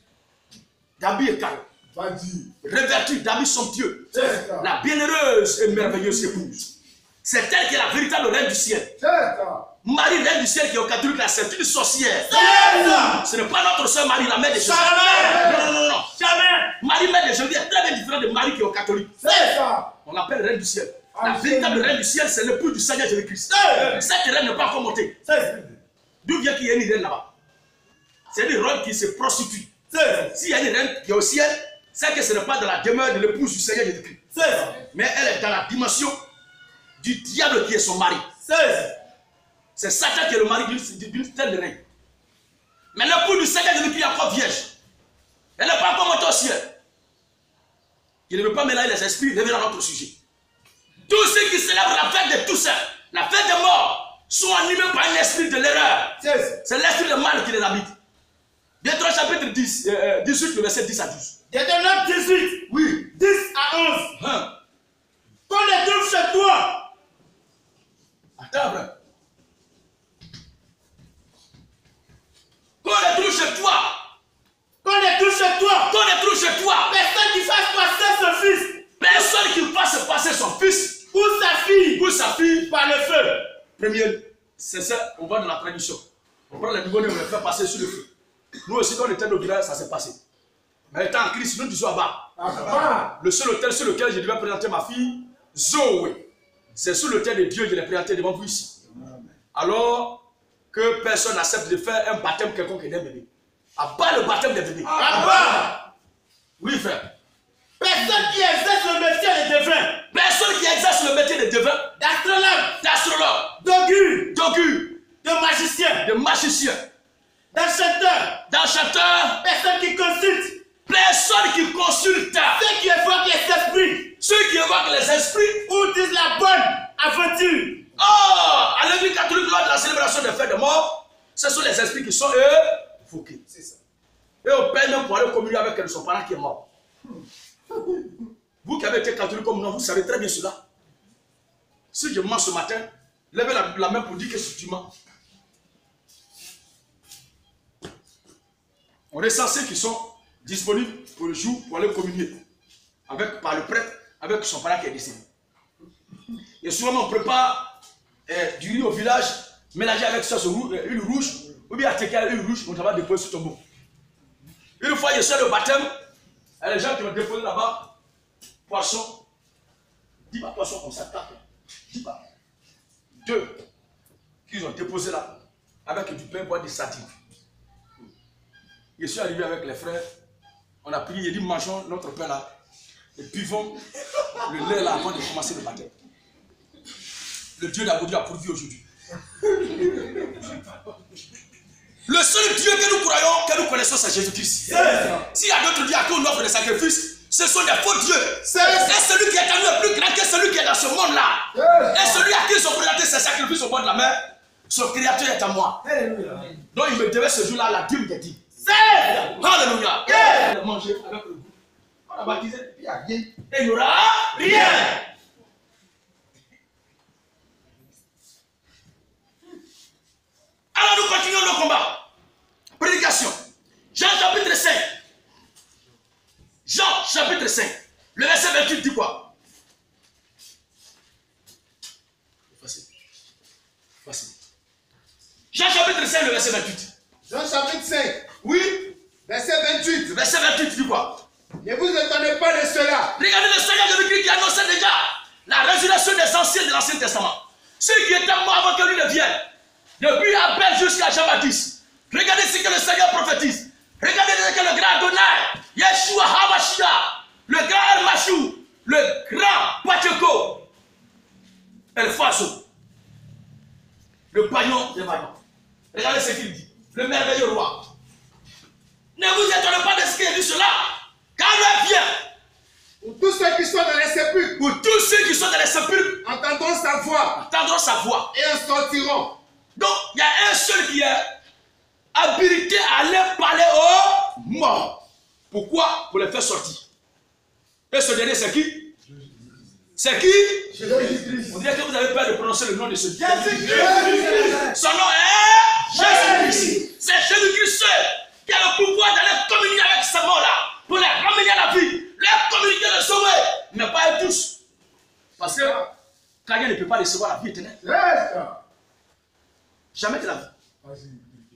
Speaker 1: d'habits et calme, revêtue d'habits somptueux, la bienheureuse et merveilleuse épouse. C'est elle qui est la véritable reine du ciel. Marie, reine du ciel qui est au catholique, là, c'est une sorcière. Ce n'est pas notre soeur Marie, la mère de Jésus. Non. Jamais. Marie, mère de Jésus, est très bien différente de Marie qui est au catholique. C'est ça. On l'appelle reine du ciel. La véritable reine du ciel, c'est l'épouse du Seigneur Jésus-Christ. Cette reine n'est pas encore montée. D'où vient qu'il y a une reine là-bas? C'est une reine qui se prostitue. S'il y a une reine qui est au ciel, c'est que ce n'est pas dans la demeure de l'épouse du Seigneur Jésus-Christ. Mais elle est dans la dimension du diable qui est son mari. C'est Satan qui est le mari d'une telle reine. Mais l'épouse du Seigneur Jésus-Christ est encore vierge. Elle n'est pas encore montée au ciel. Il ne veut pas mélanger les esprits, revenir à notre sujet. Tous ceux qui célèbrent la fête de Toussaint, la fête des morts, sont animés par un esprit de l'erreur. C'est l'esprit de mal qui les habite. Deutéronome chapitre 18, le verset 10 à 12.
Speaker 2: Deutéronome 18,
Speaker 1: oui.
Speaker 2: 10 à 11. Qu'on les trouve chez toi.
Speaker 1: Attends, frère. Qu'on les trouve chez toi.
Speaker 2: Qu'on les trouve chez toi.
Speaker 1: Qu'on les trouve chez toi.
Speaker 2: Personne qui fasse passer son fils.
Speaker 1: Personne qui fasse passer son fils.
Speaker 2: Ou sa fille.
Speaker 1: Ou sa fille.
Speaker 2: Par le feu.
Speaker 1: Premier, c'est ça, on va dans la tradition. On prend les nouveau-nés, on les fait passer sur le feu. Nous aussi, quand on était au village, ça s'est passé. Mais étant en Christ, nous disons à-bas. Le seul hôtel sur lequel je devais présenter ma fille, Zoé. C'est sur l'hôtel de Dieu que je l'ai présenté devant vous ici. Alors que personne n'accepte de faire un baptême quelconque d'un bébé. À bas le baptême des bébés.
Speaker 2: À bas.
Speaker 1: Oui, frère.
Speaker 2: Personne qui exerce le métier de devin.
Speaker 1: Personne qui exerce le métier de devin.
Speaker 2: D'astrologue.
Speaker 1: D'augure.
Speaker 2: De magicien.
Speaker 1: De magicien.
Speaker 2: D'enchanteur. Personne qui consulte.
Speaker 1: Personne qui consulte.
Speaker 2: Ceux qui évoquent les esprits.
Speaker 1: Ceux qui évoquent les esprits.
Speaker 2: Ou disent la bonne aventure.
Speaker 1: Oh, à l'église catholique, lors de la célébration des fêtes de mort, ce sont les esprits qui sont évoqués. C'est ça. Et on paye même pour aller communier avec son parent qui est mort. Vous qui avez été catholique comme nous, vous savez très bien cela. Si je mens ce matin, levez la main pour dire que tu mens. On est censés qui sont disponibles pour le jour pour aller communier par le prêtre avec son parent qui est décédé. Et souvent on prépare du riz au village mélangé avec sauce huile rouge ou bien attaqué à l'huile rouge, on va déposer sur ton beau. Une fois je suis le baptême, il y a les gens qui ont déposé là-bas poisson. Dis pas poisson comme ça, tape. Dis pas. 2 qu'ils ont déposé là avec du pain, bois, des sardines. Je suis arrivé avec les frères, on a prié, il dit mangeons notre pain là et buvons le lait là avant de commencer le baptême. Le Dieu d'Aboudi a pourvu aujourd'hui. Le seul Dieu que nous croyons, que nous connaissons, c'est Jésus-Christ. S'il y a d'autres dieux à qui on offre des sacrifices, ce sont des faux dieux. Et celui qui est en nous est plus grand que celui qui est dans ce monde-là. Et celui à qui ils ont présenté ses sacrifices au bord de la mer, son créateur est à moi. Donc il me devait ce jour-là la dîme des dîmes. Alléluia. Manger avec le goût. On a baptisé, il n'y a rien. Et il n'y aura rien. Alors nous continuons le combat. Prédication. Jean chapitre 5. Jean chapitre 5. Le verset 28 dit quoi? Facile. Facile. Jean chapitre 5, le verset 28.
Speaker 2: Jean chapitre 5.
Speaker 1: Oui.
Speaker 2: Verset 28.
Speaker 1: Le verset 28 dit quoi?
Speaker 2: Ne vous étonnez pas de cela.
Speaker 1: Regardez le Seigneur Jésus-Christ qui annonçait déjà la résurrection des anciens de l'Ancien Testament. Ceux qui étaient morts avant que lui ne vienne. Depuis Abel jusqu'à Jean-Baptiste. Regardez ce que le Seigneur prophétise. Regardez ce que le grand Adonai, Yeshua HaMashiach, le grand El-Mashou, le grand Pacheko, El-Faso, le paillon des vaillants. Regardez ce qu'il dit. Le merveilleux roi. Ne vous étonnez pas de ce qu'il dit cela. Quand l'heure vient,
Speaker 2: où tous ceux qui sont dans les sépulcres,
Speaker 1: où tous ceux qui sont dans les sépulcres
Speaker 2: entendront sa voix
Speaker 1: et
Speaker 2: en sortiront.
Speaker 1: Donc, il y a un seul qui est habilité à aller parler aux morts. Pourquoi? Pour les faire sortir. Et ce dernier, c'est qui? C'est qui? Jésus-Christ. On dirait que vous avez peur de prononcer le nom de ce Dieu. Son nom est Jésus-Christ. C'est Jésus-Christ seul qui a le pouvoir d'aller communier avec ces morts-là pour les ramener à la vie, les communiquer, les sauver, mais pas eux tous. Parce que quelqu'un ne peut pas recevoir la vie éternelle. Jamais de la vie.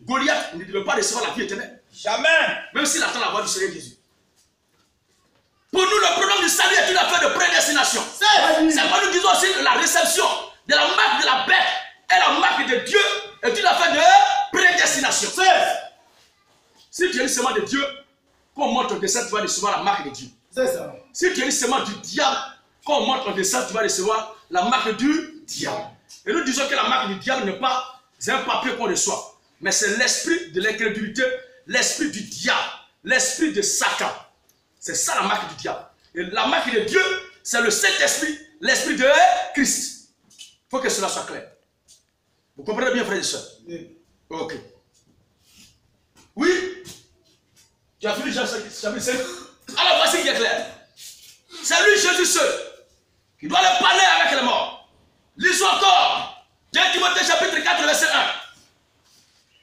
Speaker 1: Goliath ne devait pas recevoir la vie éternelle.
Speaker 2: Jamais.
Speaker 1: Même s'il attend la voix du Seigneur Jésus. Pour nous, le problème du salut est une affaire de prédestination. C'est pourquoi nous disons aussi que la réception de la marque de la bête et la marque de Dieu est une affaire de prédestination. Si tu es seulement de Dieu, quand on monte au dessin, tu vas recevoir la marque de Dieu.
Speaker 2: C'est ça.
Speaker 1: Si tu es seulement du diable, quand on monte au dessin, tu vas recevoir la marque du diable. Et nous disons que la marque du diable n'est pas un papier qu'on reçoit, mais c'est l'esprit de l'incrédulité, l'esprit du diable, l'esprit de Satan. C'est ça la marque du diable. Et la marque de Dieu, c'est le Saint-Esprit, l'esprit de Christ. Il faut que cela soit clair. Vous comprenez bien, frères et sœurs? Oui. Ok. Oui. Tu as fini chapitre 5. Alors voici qui est clair. C'est lui, Jésus seul, qui doit le parler avec les morts. Lisons encore 2 Timothée chapitre 4, verset 1.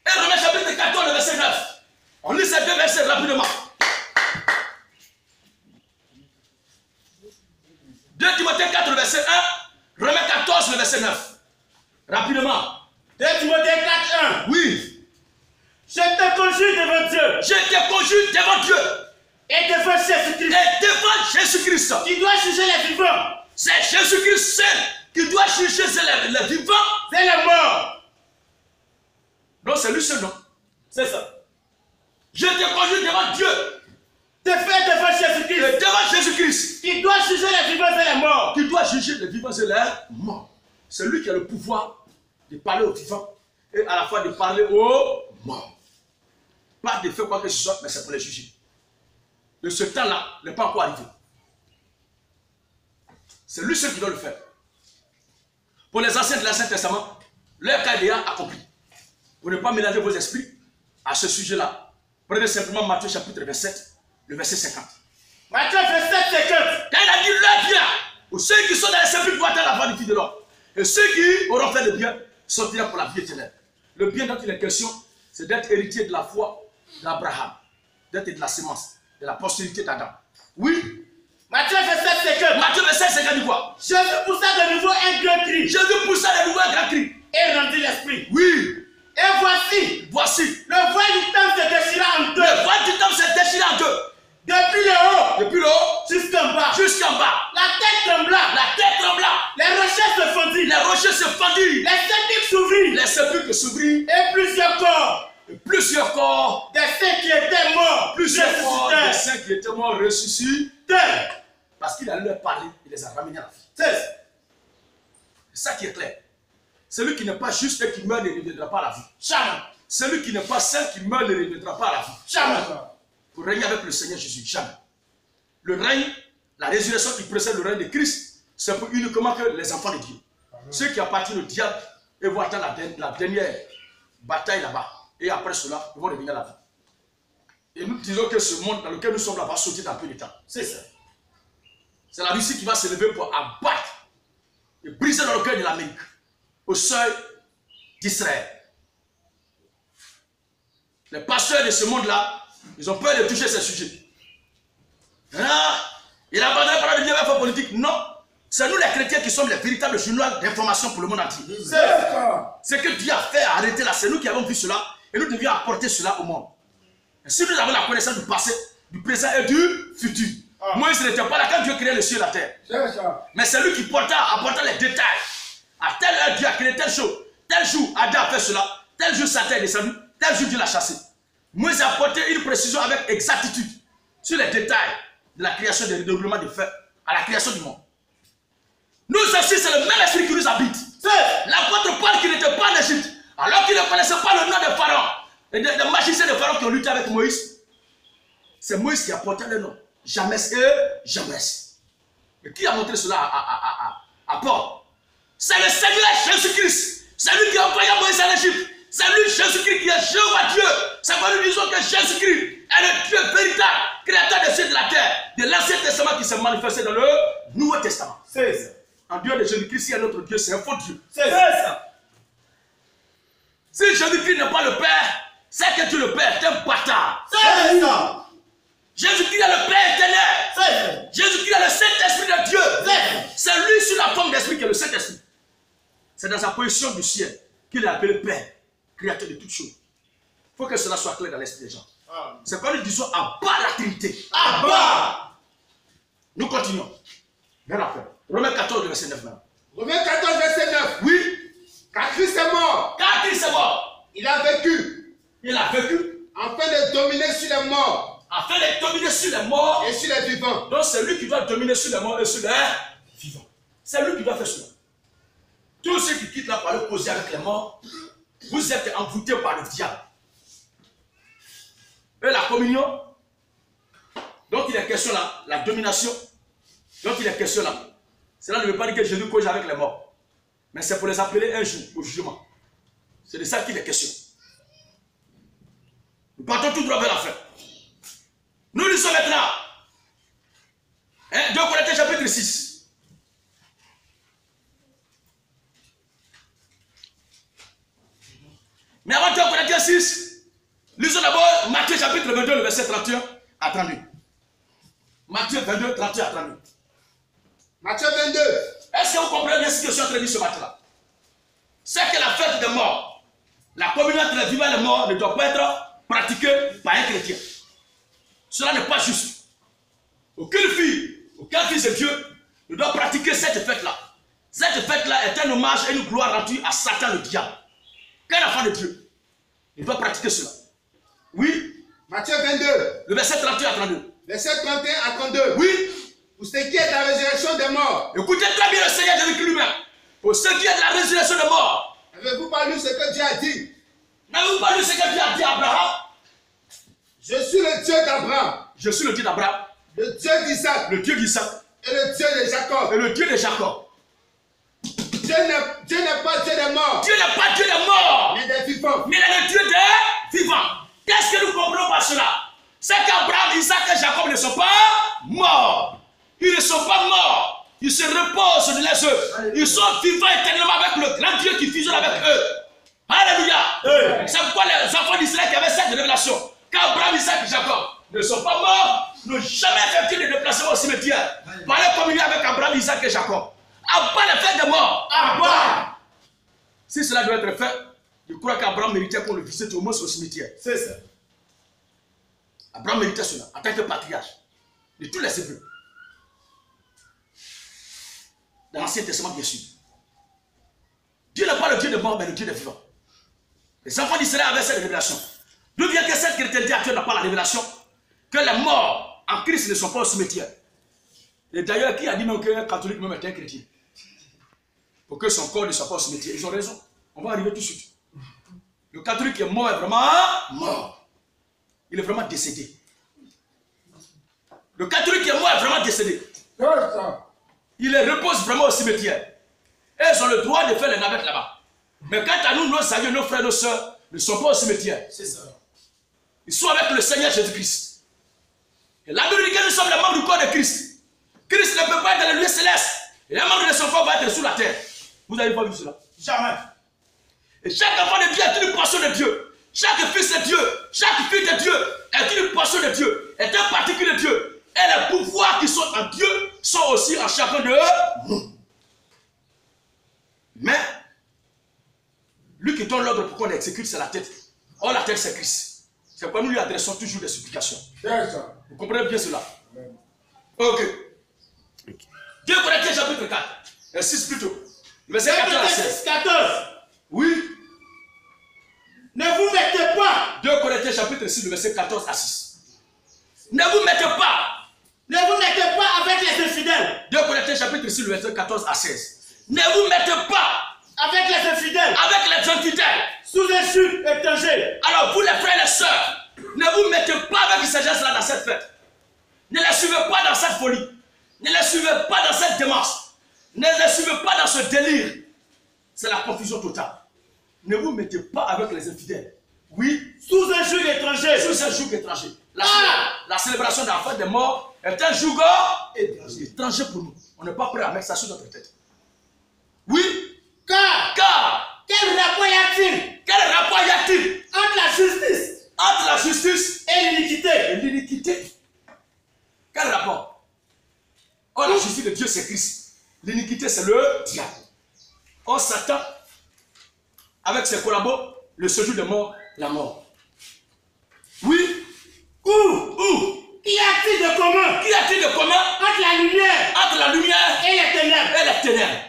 Speaker 1: Et Romains chapitre 14, verset 9. On lit ces deux versets rapidement. 2 Timothée 4, verset 1. Romains 14, verset 9. Rapidement.
Speaker 2: 2 Timothée 4, 1.
Speaker 1: Oui.
Speaker 2: Je te conjure devant Dieu.
Speaker 1: Je te conjure devant Dieu.
Speaker 2: Et devant Jésus-Christ.
Speaker 1: Et devant Jésus-Christ.
Speaker 2: Tu dois juger les vivants.
Speaker 1: C'est Jésus-Christ seul qui doit juger les vivants.
Speaker 2: C'est les morts.
Speaker 1: Non, c'est lui seul, non?
Speaker 2: C'est ça.
Speaker 1: Je te conjure devant Dieu.
Speaker 2: Te fais devant Jésus-Christ.
Speaker 1: Et devant Jésus-Christ.
Speaker 2: Qui doit juger les vivants et les morts.
Speaker 1: Qui doit juger les vivants et les morts. C'est lui qui a le pouvoir de parler aux vivants et à la fois de parler aux morts. Pas de faire quoi que ce soit, mais c'est pour les juger. De ce temps-là n'est pas encore arrivé. C'est lui seul qui doit le faire. Pour les anciens de l'Ancien Testament, leur cas est déjà accompli. Pour ne pas mélanger vos esprits à ce sujet-là, prenez simplement Matthieu chapitre 27, le verset 50.
Speaker 2: Matthieu 27, 50.
Speaker 1: Quand il a dit leur bien, ou ceux qui sont dans les sépulcres vont attendre la voix du Fils de l'homme. Et ceux qui auront fait le bien sortiront pour la vie éternelle. Le bien dont il est question, c'est d'être héritier de la foi d'Abraham, d'être de la sémence, de la postérité d'Adam. Oui.
Speaker 2: Matthieu 27, 50.
Speaker 1: Matthieu 27, 50 dit quoi?
Speaker 2: Jésus poussa de nouveau un grand cri.
Speaker 1: Jésus poussa de nouveau un grand cri.
Speaker 2: Et rendit l'esprit.
Speaker 1: Oui.
Speaker 2: Et voici. Le voile du temple se déchira en deux.
Speaker 1: Le voile du temple se déchira en deux.
Speaker 2: Depuis le haut.
Speaker 1: Depuis le haut.
Speaker 2: Jusqu'en bas.
Speaker 1: Jusqu'en bas.
Speaker 2: La tête trembla.
Speaker 1: La tête trembla.
Speaker 2: Les rochers se fondirent.
Speaker 1: Les rochers se fondirent.
Speaker 2: Les sépulcres s'ouvrirent.
Speaker 1: Les sépulcres s'ouvrirent.
Speaker 2: Et plusieurs corps.
Speaker 1: Et plusieurs corps.
Speaker 2: Des saints qui étaient morts.
Speaker 1: Plusieurs corps des saints qui étaient morts ressuscitèrent. Parce qu'il allait leur parler, il les a ramenés à la vie. C'est ça qui est clair. Celui qui n'est pas juste et qui meurt ne reviendra pas à la vie. Jamais. Celui qui n'est pas saint qui meurt ne reviendra pas à la vie. Jamais. Pour régner avec le Seigneur Jésus. Jamais. Le règne, la résurrection qui précède le règne de Christ, c'est pour uniquement que les enfants de Dieu. Amen. Ceux qui appartiennent au diable, ils vont attendre la dernière bataille là-bas. Et après cela, ils vont revenir à la vie. Et nous disons que ce monde dans lequel nous sommes là va sauter dans peu de temps. C'est ça. C'est la Russie qui va se lever pour abattre et briser dans le cœur de l'Amérique, au seuil d'Israël. Les pasteurs de ce monde-là, ils ont peur de toucher ces sujets. Ah, il a abandonné la parole de Dieu avec la politique. Non, c'est nous les chrétiens qui sommes les véritables journaux d'information pour le monde entier. C'est ce que Dieu a fait arrêter là, c'est nous qui avons vu cela et nous devions apporter cela au monde. Et si nous avons la connaissance du passé, du présent et du futur. Moïse n'était pas là quand Dieu créait le ciel et la terre. Mais c'est lui qui apporta les détails. À telle heure, Dieu a créé telle chose. Tel jour, Adam a fait cela. Tel jour, Satan est descendu. Tel jour, Dieu l'a chassé. Moïse a apporté une précision avec exactitude sur les détails de la création des dédoublements de feu à la création du monde. Nous aussi, c'est le même esprit qui nous habite. L'apôtre Paul qui n'était pas en Égypte, alors qu'il ne connaissait pas le nom de Pharaon et des magiciens de Pharaon qui ont lutté avec Moïse. C'est Moïse qui a porté le nom. Jamais et jamais. Et qui a montré cela à Paul? C'est le Seigneur Jésus-Christ. C'est lui qui a envoyé Moïse en Égypte. C'est lui, Jésus-Christ, qui est Jéhovah Dieu. C'est pourquoi nous disons que Jésus-Christ est le Dieu véritable, créateur des cieux et de la terre, de l'Ancien Testament qui s'est manifesté dans le Nouveau Testament. C'est ça. En dehors de Jésus-Christ, il y a notre Dieu, c'est un faux Dieu. C'est ça. Si Jésus-Christ n'est pas le Père, c'est que Dieu le Père est un bâtard. C'est ça. Jésus-Christ est le Père éternel. Jésus-Christ est le Saint-Esprit de Dieu. C'est lui sur la forme d'esprit qui est le Saint-Esprit. C'est dans sa position du ciel qu'il est appelé Père. créateur de toutes choses. Il faut que cela soit clair dans l'esprit des gens. C'est quand nous disons Abba la Trinité. Abba. Nous continuons. Bien après. Romains 14, verset 9 maintenant.
Speaker 2: Romains 14, verset 9.
Speaker 1: Oui.
Speaker 2: Car Christ est mort.
Speaker 1: Car Christ est mort.
Speaker 2: Il a vécu.
Speaker 1: Il a vécu.
Speaker 2: Afin de dominer sur les morts.
Speaker 1: Afin de dominer sur les morts.
Speaker 2: Et sur les vivants.
Speaker 1: Donc c'est lui qui doit dominer sur les morts et sur les vivants. C'est lui qui doit faire cela. Tous ceux qui quittent là pour aller causer avec les morts, vous êtes envoûtés par le diable. Et la communion, donc il est question là, la domination, donc il est question là. Cela ne veut pas dire que Jésus cause avec les morts. Mais c'est pour les appeler un jour au jugement. C'est de ça qu'il est question. Nous partons tout droit vers la fin. Nous lisons maintenant 2 Corinthiens chapitre 6. Mais avant 2 Corinthiens 6, lisons d'abord Matthieu chapitre 22, le verset 31 à 32. Matthieu 22, 31 à 32.
Speaker 2: Matthieu 22.
Speaker 1: Est-ce que vous comprenez bien ce que je suis en train de dire ce matin-là? C'est que la fête des morts, la communion entre les vivants et les morts ne doit pas être pratiquée par un chrétien. Cela n'est pas juste. Aucune fille, aucun fils de Dieu ne doit pratiquer cette fête-là. Cette fête-là est un hommage et une gloire rendue à Satan le diable. Quel enfant de Dieu il doit pratiquer cela? Oui.
Speaker 2: Matthieu 22.
Speaker 1: Le verset 31 à 32.
Speaker 2: Verset 31 à 32.
Speaker 1: Oui.
Speaker 2: Pour ce qui est de la résurrection des morts.
Speaker 1: Écoutez très bien le Seigneur Jésus lui-même. Pour ce qui est de la résurrection des morts.
Speaker 2: Avez-vous pas lu ce que Dieu a dit?
Speaker 1: N'avez-vous pas lu ce que Dieu a dit à Abraham? Je suis le Dieu d'Abraham. Je suis le Dieu d'Abraham.
Speaker 2: Le Dieu d'Isaac.
Speaker 1: Le Dieu d'Isaac.
Speaker 2: Et le Dieu de Jacob.
Speaker 1: Et le Dieu de Jacob.
Speaker 2: Dieu n'est pas Dieu des morts.
Speaker 1: Dieu n'est pas Dieu des morts.
Speaker 2: Mais des vivants.
Speaker 1: Mais il est le Dieu des vivants. Qu'est-ce que nous comprenons par cela? C'est qu'Abraham, Isaac et Jacob ne sont pas morts. Ils ne sont pas morts. Ils se reposent de les œuvres. Ils sont vivants éternellement avec le grand Dieu qui fusionne avec eux. Alléluia. C'est pourquoi les enfants d'Israël qui avaient cette révélation. Qu'Abraham, Isaac et Jacob ne sont pas morts, n'ont jamais effectué de déplacement au cimetière. Pour aller communier avec Abraham, Isaac et Jacob. Abba la fête des morts. Abba. Si cela doit être fait, je crois qu'Abraham méritait qu'on le visite au moins au cimetière. C'est ça. Abraham méritait cela en tant que patriarche de tous les Hébreux. Dans l'Ancien Testament, bien sûr. Dieu n'est pas le Dieu des morts, mais le Dieu des vivants. Les enfants d'Israël avaient cette révélation. D'où vient que cette chrétienté actuelle n'a pas la révélation que les morts en Christ ne sont pas au cimetière. Et d'ailleurs, qui a dit même qu'un catholique même est un chrétien? Pour que son corps ne soit pas au cimetière. Ils ont raison. On va arriver tout de suite. Le catholique est mort, est vraiment mort. Il est vraiment décédé. Le catholique est mort, est vraiment décédé. Il repose vraiment au cimetière. Et ils ont le droit de faire les navettes là-bas. Mais quant à nous, nos amis, nos frères, nos soeurs ne sont pas au cimetière. C'est ça. Ils sont avec le Seigneur Jésus-Christ. Et la Bible dit que nous sommes les membres du corps de Christ. Christ ne peut pas être dans le lieu céleste. Et les membres de son corps vont être sous la terre. Vous n'avez pas vu cela? Jamais. Et chaque enfant de Dieu est une portion de Dieu. Chaque fils de Dieu, chaque fille de Dieu est une portion de Dieu, est un particulier de Dieu. Et les pouvoirs qui sont en Dieu sont aussi en chacun de nous. Mais, lui qui donne l'ordre pour qu'on exécute, c'est la tête. Or, la tête, c'est Christ. C'est pourquoi nous lui adressons toujours des supplications. Vous comprenez bien cela? Ok. 2 Corinthiens chapitre 4, 6 plutôt. Verset 14 à 16. 14. Oui.
Speaker 3: Ne vous mettez pas.
Speaker 1: 2 Corinthiens chapitre 6, verset 14 à 6. Ne vous mettez pas.
Speaker 3: Ne vous mettez pas avec les infidèles.
Speaker 1: 2 Corinthiens chapitre 6, verset 14 à 16. Ne vous mettez pas
Speaker 3: avec les infidèles.
Speaker 1: Avec les infidèles.
Speaker 3: Sous un joug étranger.
Speaker 1: Alors vous les frères et les sœurs, ne vous mettez pas avec ces gens-là dans cette fête. Ne les suivez pas dans cette folie. Ne les suivez pas dans cette démarche. Ne les suivez pas dans ce délire. C'est la confusion totale. Ne vous mettez pas avec les infidèles. Oui.
Speaker 3: Sous un joug étranger.
Speaker 1: Sous un joug étranger. La célébration de la fête des morts est un joug étranger pour nous. On n'est pas prêt à mettre ça sur notre tête. Oui. Car.
Speaker 3: Quel rapport y a-t-il?
Speaker 1: Quel rapport y a-t-il
Speaker 3: entre la justice?
Speaker 1: Entre la justice
Speaker 3: et l'iniquité.
Speaker 1: Et l'iniquité. Quel rapport? Or, la justice de Dieu, c'est Christ. L'iniquité, c'est le diable. Or, Satan, avec ses collabos, Le séjour des morts, la mort. Oui.
Speaker 3: Où? Qu'y a-t-il de commun?
Speaker 1: Qu'y a-t-il de commun
Speaker 3: entre la lumière
Speaker 1: et
Speaker 3: les ténèbres?
Speaker 1: Et les ténèbres.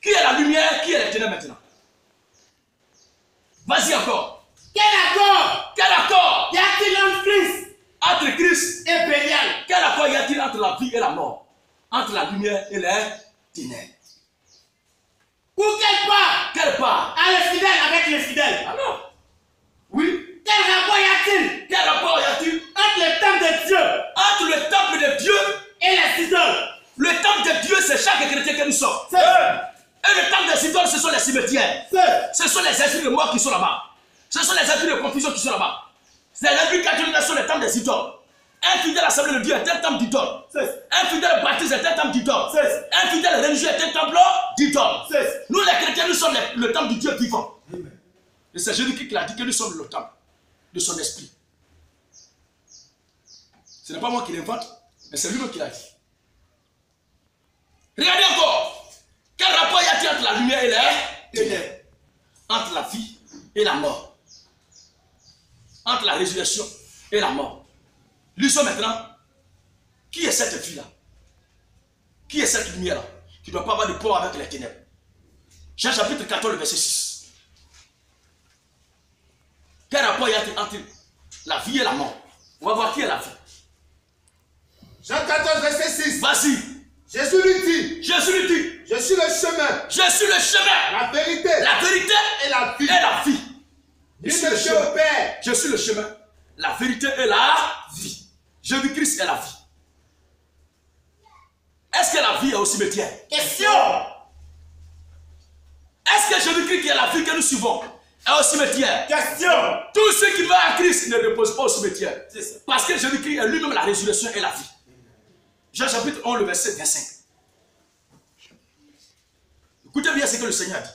Speaker 1: Qui est la lumière, qui est les ténèbres maintenant? Vas-y encore.
Speaker 3: Quel accord y a-t-il
Speaker 1: entre Christ
Speaker 3: et Bélial?
Speaker 1: Quel accord y a-t-il entre la vie et la mort? Entre la lumière et les ténèbres?
Speaker 3: Ou quelle part a le fidèle avec les fidèles?
Speaker 1: Alors, oui.
Speaker 3: Quel rapport y a-t-il entre le temple de Dieu
Speaker 1: entre le temple de Dieu
Speaker 3: et les idoles?
Speaker 1: Le temple de Dieu, c'est chaque chrétien que nous sommes. Et le temple des idoles, ce sont les cimetières. Ce sont les esprits de mort qui sont là-bas. Ce sont les esprits de confusion qui sont là-bas. C'est les esprits catholiques qui sont les temples des idoles. Un fidèle assemblée de Dieu est un temple d'idole. Un fidèle baptiste est un temple d'idole. Un fidèle religieux est un temple d'idole. Nous les chrétiens, nous sommes le temple du Dieu vivant. Et c'est Jésus-Christ qui a dit que nous sommes le temple de son esprit. Ce n'est pas moi qui l'invente, mais c'est lui-même qui l'a dit. Regardez encore. Quel rapport y a-t-il entre la lumière et les ténèbres? Entre la vie et la mort. Entre la résurrection et la mort. Lisons maintenant. Qui est cette vie-là? Qui est cette lumière-là? Qui ne doit pas avoir de port avec les ténèbres. Jean chapitre 14, verset 6. Quel rapport y a-t-il entre la vie et la mort? On va voir qui est la vie.
Speaker 2: Jean 14, verset 6.
Speaker 1: Vas-y.
Speaker 2: Jésus lui dit.
Speaker 1: Je
Speaker 2: suis le chemin.
Speaker 1: Je suis le chemin.
Speaker 2: La vérité.
Speaker 1: Et la vie.
Speaker 2: Je suis le chemin au Père.
Speaker 1: Je suis le chemin. La vérité et la vie. Jésus-Christ est la vie. Est-ce que la vie est au cimetière?
Speaker 3: Question.
Speaker 1: Est-ce que Jésus-Christ qui est la vie que nous suivons est au cimetière?
Speaker 3: Question.
Speaker 1: Tous ceux qui vont à Christ ne reposent pas au cimetière. Parce que Jésus-Christ est lui-même la résurrection et la vie. Jean chapitre 11, le verset 25. Écoutez bien ce que le Seigneur dit.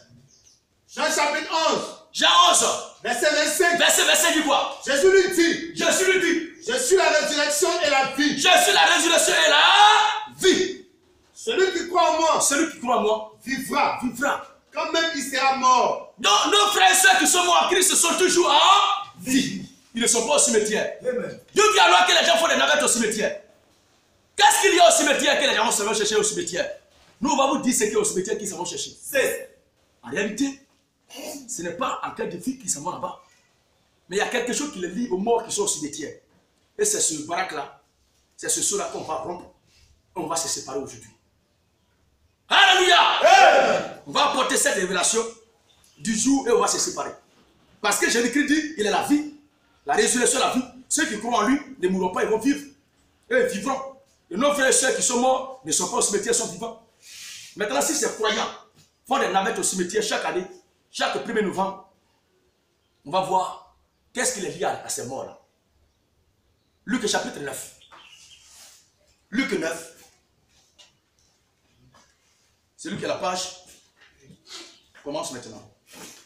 Speaker 2: Jean chapitre 11.
Speaker 1: Jean 11.
Speaker 2: Verset 25.
Speaker 1: Verset dit quoi?
Speaker 2: Jésus lui dit.
Speaker 1: Je
Speaker 2: suis la résurrection et la vie.
Speaker 1: Je suis la résurrection et la vie.
Speaker 2: Celui qui croit en moi.
Speaker 1: Vivra.
Speaker 2: Quand même il sera mort.
Speaker 1: Donc nos frères et sœurs qui sont morts en Christ sont toujours en vie. Ils ne sont pas au cimetière. D'où vient alors que les gens font des navettes au cimetière? Qu'est-ce qu'il y a au cimetière que les gens vont chercher au cimetière? Nous, on va vous dire ce qu'il y a au cimetière qu'ils vont chercher. En réalité, ce n'est pas en cas de vie qu'ils s'en vont là-bas. Mais il y a quelque chose qui les lie aux morts qui sont au cimetière. Et c'est ce baraque-là, c'est ce saut-là qu'on va rompre. On va se séparer aujourd'hui. Alléluia! On va apporter cette révélation du jour et on va se séparer. Parce que Jésus-Christ dit, il est la vie, la résurrection, la vie. Ceux qui croient en lui ne mourront pas, ils vont vivre. Et ils vivront. Et nos frères et sœurs qui sont morts ne sont pas au cimetière, sont vivants. Maintenant, si ces croyants font des navettes au cimetière chaque année, chaque 1er novembre, on va voir qu'est-ce qui les lie à ces morts-là. Luc chapitre 9. Luc 9. C'est lui qui a la page. Commence maintenant.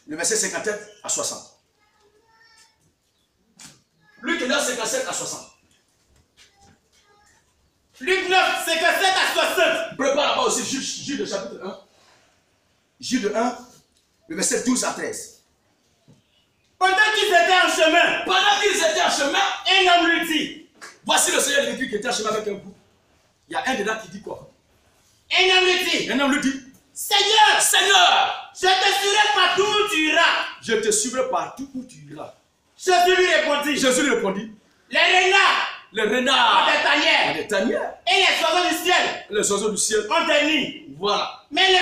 Speaker 1: Le verset 57 à 60. Luc 9, 57 à 60.
Speaker 3: Luc 9, 57 à 60.
Speaker 1: Prépare là-bas aussi, Jude chapitre 1. Jude 1, le verset 12 à 13.
Speaker 3: Pendant qu'ils étaient en chemin, un homme lui dit.
Speaker 1: Voici le Seigneur Jésus qui était en chemin avec un groupe. Il y a un dedans qui dit quoi?
Speaker 3: Un homme lui dit. Seigneur, je te suivrai partout où tu iras. Jésus lui répondit. Les renards
Speaker 1: ont des tanières.
Speaker 3: Et les oiseaux du ciel ont des nids.
Speaker 1: Voilà.
Speaker 3: Mais le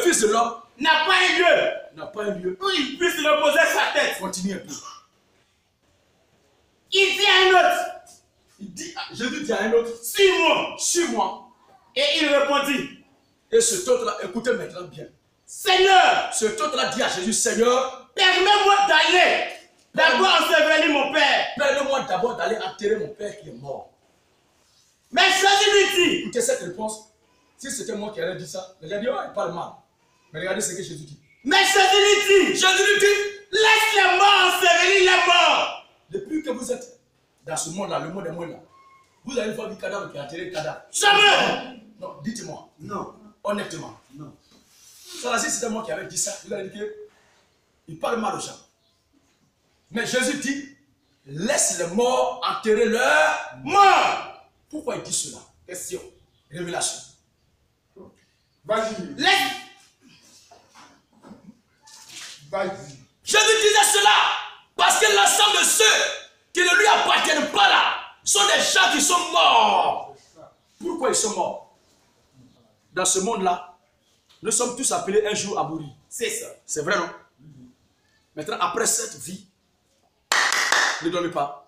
Speaker 3: Fils de l'homme n'a pas un lieu où il puisse reposer sa tête.
Speaker 1: Continue un peu.
Speaker 3: Il dit à un autre.
Speaker 1: Jésus dit à un autre. Suis-moi.
Speaker 3: Et il répondit.
Speaker 1: Et cet autre-là, écoutez maintenant bien.
Speaker 3: Seigneur.
Speaker 1: Cet autre-là dit à Jésus, Seigneur.
Speaker 3: Permets-moi d'aller. D'abord ensevelir mon père.
Speaker 1: Permets-moi d'abord d'aller enterrer mon père qui est mort.
Speaker 3: Mais Jésus lui dit.
Speaker 1: Écoutez cette réponse. Si c'était moi qui aurais dit ça, les gens disent, oh, il parle mal. Mais regardez ce que Jésus dit.
Speaker 3: Mais Jésus lui dit. Laisse les morts ensevelir les morts.
Speaker 1: Depuis que vous êtes dans ce monde-là, le monde est monde là, vous allez voir du cadavre qui a enterré le cadavre.
Speaker 3: Jamais.
Speaker 1: Non, dites-moi.
Speaker 2: Non.
Speaker 1: Honnêtement. Non. Ça, si c'était moi qui avais dit ça, vous allez dire qu'il parle mal aux gens. Mais Jésus dit, laisse les morts enterrer leurs morts. Pourquoi il dit cela? Question. Révélation.
Speaker 2: Vas-y.
Speaker 1: Laisse.
Speaker 2: Vas-y.
Speaker 1: Jésus disait cela parce que l'ensemble de ceux qui ne lui appartiennent pas là sont des gens qui sont morts. Pourquoi ils sont morts? Dans ce monde-là, nous sommes tous appelés un jour à mourir.
Speaker 3: C'est ça.
Speaker 1: C'est vrai, non? Maintenant, après cette vie, ne dormez pas.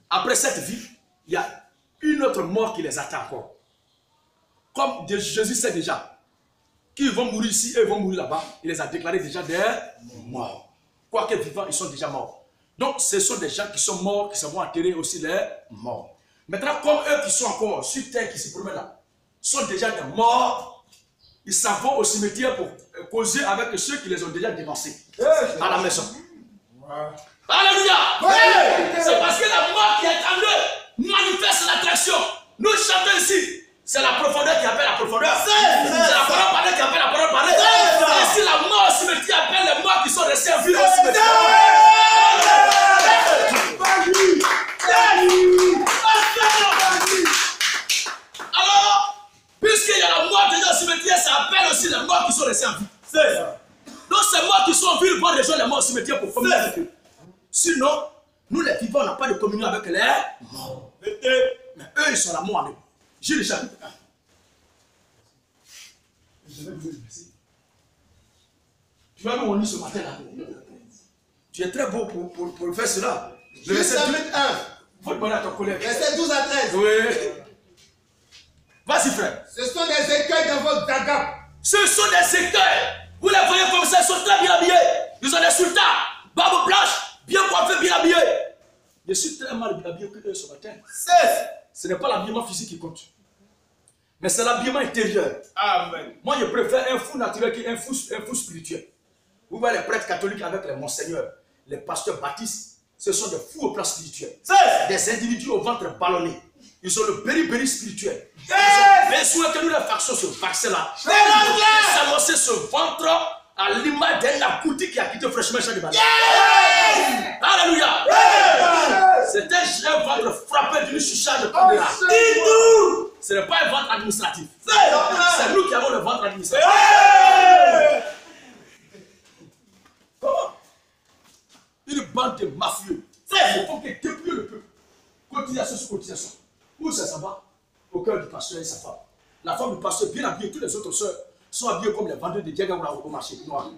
Speaker 1: Après cette vie, il y a une autre mort qui les attend encore. Comme Jésus sait déjà qu'ils vont mourir ici et ils vont mourir là-bas, il les a déclarés déjà des morts. Quoique vivants, ils sont déjà morts. Donc, ce sont des gens qui sont morts, qui se vont enterrer aussi les morts. Maintenant, comme eux qui sont encore sur terre, qui se promènent là, sont déjà des morts, ils s'en vont au cimetière pour causer avec ceux qui les ont déjà dévancés à la maison. Alléluia! C'est parce que la mort qui est en eux manifeste l'attraction. Nous chantons ici. C'est la profondeur qui appelle la profondeur. C'est la parole parlée qui appelle la parole parlée. Et si la mort au cimetière appelle les morts qui sont restés en vie au cimetière. Alors, puisqu'il y a la mort déjà au cimetière, ça appelle aussi les morts qui sont restés en vie. Donc ces morts qui sont en vie, ils vont rejoindre les morts au cimetière pour communier avec eux. Sinon, nous les vivants, on n'a pas de communion avec les morts. Mais eux, ils sont la mort en eux. J'ai le chapitre 1. Tu vas nous lire ce matin là. Tu es très beau pour faire cela.
Speaker 2: Le chapitre 1.
Speaker 1: Faut demander à ton collègue.
Speaker 2: Verset 12 à 13.
Speaker 1: Oui. Vas-y frère.
Speaker 2: Ce sont des écueils dans votre daga.
Speaker 1: Ce sont des écueils. Vous les voyez comme ça, ils sont très bien habillés. Ils ont des sultans, barbe blanche, bien coiffés, bien habillés. Je suis très mal habillé que eux ce matin. Ce n'est pas l'habillement physique qui compte. Mais c'est l'habillement intérieur.
Speaker 3: Amen.
Speaker 1: Moi, je préfère un fou naturel qu'un fou spirituel. Vous voyez les prêtres catholiques avec les monseigneurs, les pasteurs baptistes, ce sont des fous au plan spirituel. Des individus au ventre ballonné. Ils ont le péri spirituel. Mais souvent que nous, les factions, ce vaccin-là, s'annoncer ce ventre à l'image d'un accouti qui a quitté fraîchement chaque matin. Alléluia. C'est un ventre frappé d'une chicha de caméra. Ce n'est pas un ventre administratif. C'est nous qui avons le ventre administratif. Comment? Une bande de mafieux. Il faut qu'ils dépluient le peuple. Cotisation sur cotisation. Où ça va? Au cœur du pasteur et sa femme. La femme du pasteur bien habillée, tous les autres soeurs sont habillés comme les vendeurs de diagamra au marché noir.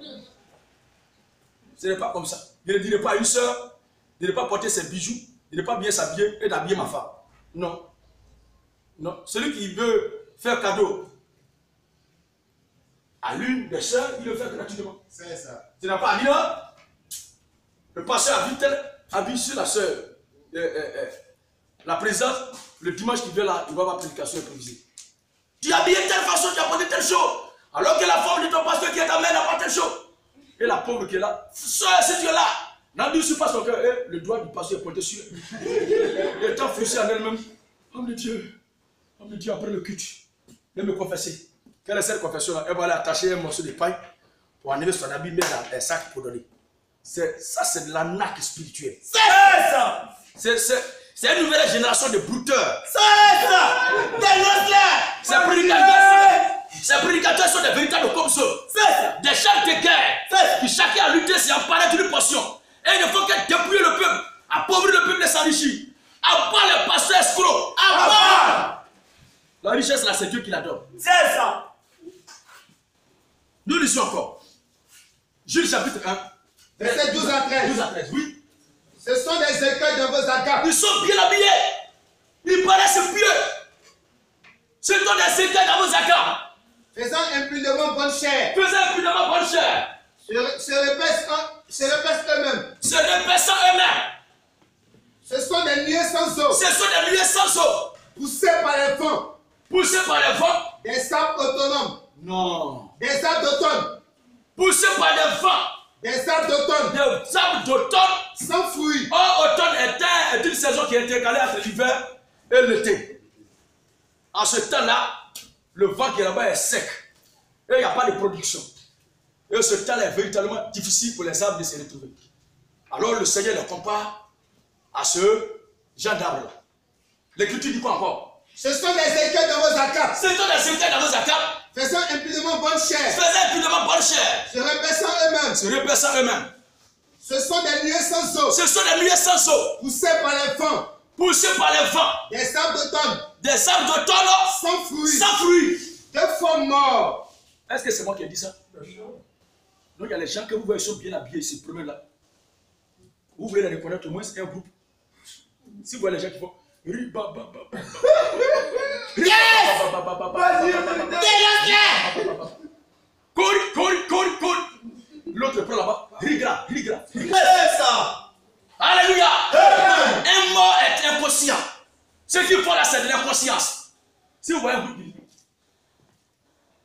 Speaker 1: Ce n'est pas comme ça. Je ne dirai pas à une soeur de ne pas porter ses bijoux, de ne pas bien s'habiller et d'habiller ma femme. Non. Non. Celui qui veut faire cadeau à l'une des soeurs, il le fait gratuitement.
Speaker 2: C'est ça.
Speaker 1: Tu n'as pas habillé là? Le pasteur habille sur la soeur. La présence, le dimanche qui vient là, il va avoir prédication improvisée. Tu as habillé de telle façon, tu as porté telle chose. Alors que la femme de ton pasteur qui est ta mère n'a pas telle chose. Et la pauvre qui est là, soeur, si tu es là, n'a dit pas son cœur, le doigt du pasteur est pointé sur elle. Elle est enfouissée en elle-même. Homme de Dieu, après le culte, elle me confesser. Quelle est cette confession-là? Elle va aller attacher un morceau de paille pour enlever son habit, mettre dans un sac pour donner. Ça, c'est de l'arnaque spirituelle.
Speaker 3: C'est ça!
Speaker 1: C'est une nouvelle génération de brouteurs.
Speaker 3: C'est ça!
Speaker 1: Ces prédicateurs sont des véritables comme ça. Des chefs de guerre qui chacun a lutté s'est emparé d'une portion. Et il ne faut que dépouiller le peuple, appauvrir le peuple de s'enrichir. Abat les pasteurs escrocs. Abat! La richesse là, c'est Dieu qui la donne.
Speaker 3: C'est ça!
Speaker 1: Nous lisons encore. Jules chapitre 1.
Speaker 2: Verset 12 à 13.
Speaker 1: 12 à 13, oui.
Speaker 2: Ce sont des écueils dans vos agapes.
Speaker 1: Ils sont bien habillés. Ils paraissent pieux. Ce sont des écueils dans vos agapes.
Speaker 2: Faisant impunément bonne chair.
Speaker 1: Faisant impunément bonne chair.
Speaker 2: Se repaissent eux-mêmes.
Speaker 1: Se repaissant eux-mêmes.
Speaker 2: Ce sont des nuées sans eau.
Speaker 1: Ce sont des nuées sans eau.
Speaker 2: Poussés par les vents.
Speaker 1: Poussés par les vents.
Speaker 2: Des sables autonomes.
Speaker 1: Non.
Speaker 2: Des sables d'automne.
Speaker 1: Poussés par les vents.
Speaker 2: Des sables d'automne.
Speaker 1: Des sables d'automne.
Speaker 2: Sans fruits.
Speaker 1: Or, automne est une saison qui est intercalée entre l'hiver et l'été. En ce temps-là, le vent qui est là-bas est sec. Et il n'y a pas de production. Et ce temps-là est véritablement difficile pour les arbres de se retrouver. Alors le Seigneur les compare à ce genre d'arbre-là. L'Écriture dit quoi encore?
Speaker 2: Ce sont des écueils dans vos accables.
Speaker 1: Ce sont des écueils dans vos accables.
Speaker 2: Faisant impunément bonne chair.
Speaker 1: Faisant impunément bonne chair.
Speaker 2: Se repaissant eux-mêmes.
Speaker 1: Se repaissant eux-mêmes.
Speaker 2: Ce sont des nuées sans eau.
Speaker 1: Ce sont des nuées sans eau.
Speaker 2: Poussés par les vents.
Speaker 1: Poussés par les vents.
Speaker 2: Des arbres d'automne.
Speaker 1: Des arbres d'automne.
Speaker 2: Sans fruits.
Speaker 1: Sans fruits.
Speaker 2: Deux femmes morts.
Speaker 1: Est-ce que c'est moi qui ai dit ça? Donc il y a les gens que vous voyez sont bien habillés, ils se promènent là. Vous voulez les reconnaître au moins, c'est un groupe. Si vous voyez les gens qui font l'autre prend là-bas. Rigra.
Speaker 2: C'est ça.
Speaker 1: Alléluia. Un mort est inconscient. Ce qu'il faut là, c'est de l'inconscience. Si vous voyez un groupe,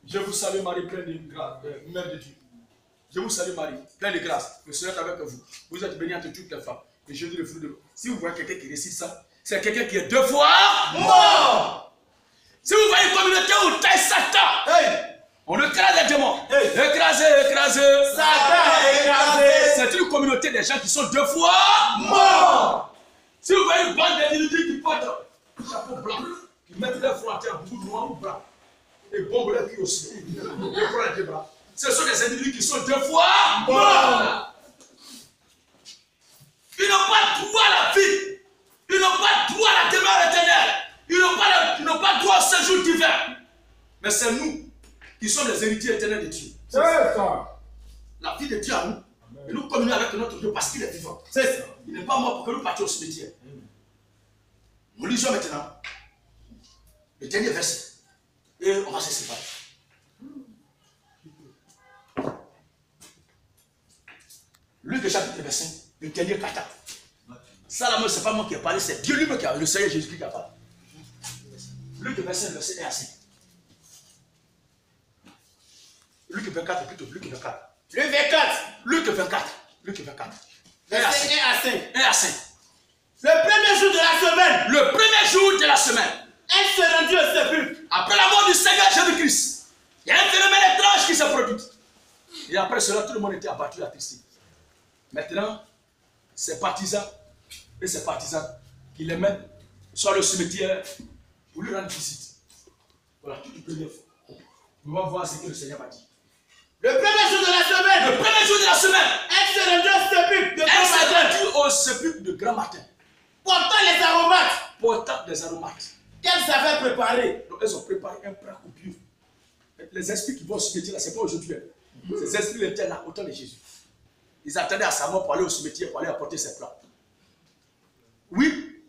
Speaker 1: je vous salue Marie, pleine de grâce, Mère de Dieu. Je vous salue Marie, pleine de grâce. Le Seigneur est avec vous. Vous êtes bénie entre toutes les femmes. Et Jésus le fruit de l'eau. Si vous voyez quelqu'un qui récite ça, c'est quelqu'un qui est 2 fois mort. Si vous voyez une communauté où taille Satan, on écrase les démons. Écrasé.
Speaker 3: Satan écrasé.
Speaker 1: C'est une communauté des gens qui sont 2 fois morts. Si vous voyez une bande d'individus qui portent un chapeau blanc, qui mettent leur front à terre, bout noir ou bras, et bombent leur cul aussi, et prennent les bras. Ce sont des individus qui sont 2 fois morts. Ils n'ont pas droit à la vie. Ils n'ont pas droit à la demeure éternelle. Ils n'ont pas droit au séjour divin. Mais c'est nous qui sommes les héritiers éternels de Dieu.
Speaker 2: C'est ça.
Speaker 1: La vie de Dieu à nous. Et nous communions avec notre Dieu parce qu'il est vivant.
Speaker 2: C'est ça.
Speaker 1: Il n'est pas mort pour que nous partions au cimetière. Nous lisons maintenant le dernier verset. Et on va se séparer. Luc chapitre 25, le dernier kata. Ça là, ce n'est pas moi qui ai parlé, c'est Dieu lui-même qui a, le Seigneur Jésus qui a parlé. Luc 25, verset 1 à 5. Luc 24, plutôt, Luc 24.
Speaker 3: Le 24.
Speaker 1: Luc 24. Luc 24.
Speaker 3: Verset 1 à 5.
Speaker 1: 1 à 5.
Speaker 3: Le premier jour de la semaine.
Speaker 1: Le premier jour de la semaine.
Speaker 3: Elle se rendit au sépulcre.
Speaker 1: Après la mort du Seigneur Jésus-Christ, il y a un phénomène étrange qui s'est produit. Et après cela, tout le monde était abattu à Christ. Maintenant, ses partisans et ses partisans qui les mettent sur le cimetière pour lui rendre visite. Voilà, toute une première fois. On va voir ce que le Seigneur va dire.
Speaker 3: Le premier jour de la semaine.
Speaker 1: Le premier jour de la semaine.
Speaker 3: Elle se rendit au sépulcre de
Speaker 1: Elle
Speaker 3: grand
Speaker 1: s'est
Speaker 3: matin.
Speaker 1: rendue au sépulcre de grand matin.
Speaker 3: Portant les aromates.
Speaker 1: Portant des aromates.
Speaker 3: Qu'elles avaient préparés.
Speaker 1: Donc elles ont préparé un plat copieux. Les esprits qui vont au cimetière là, ce n'est pas aujourd'hui. Ces esprits étaient là au temps de Jésus. Ils attendaient à sa mort pour aller au cimetière, pour aller apporter ses plats. Oui.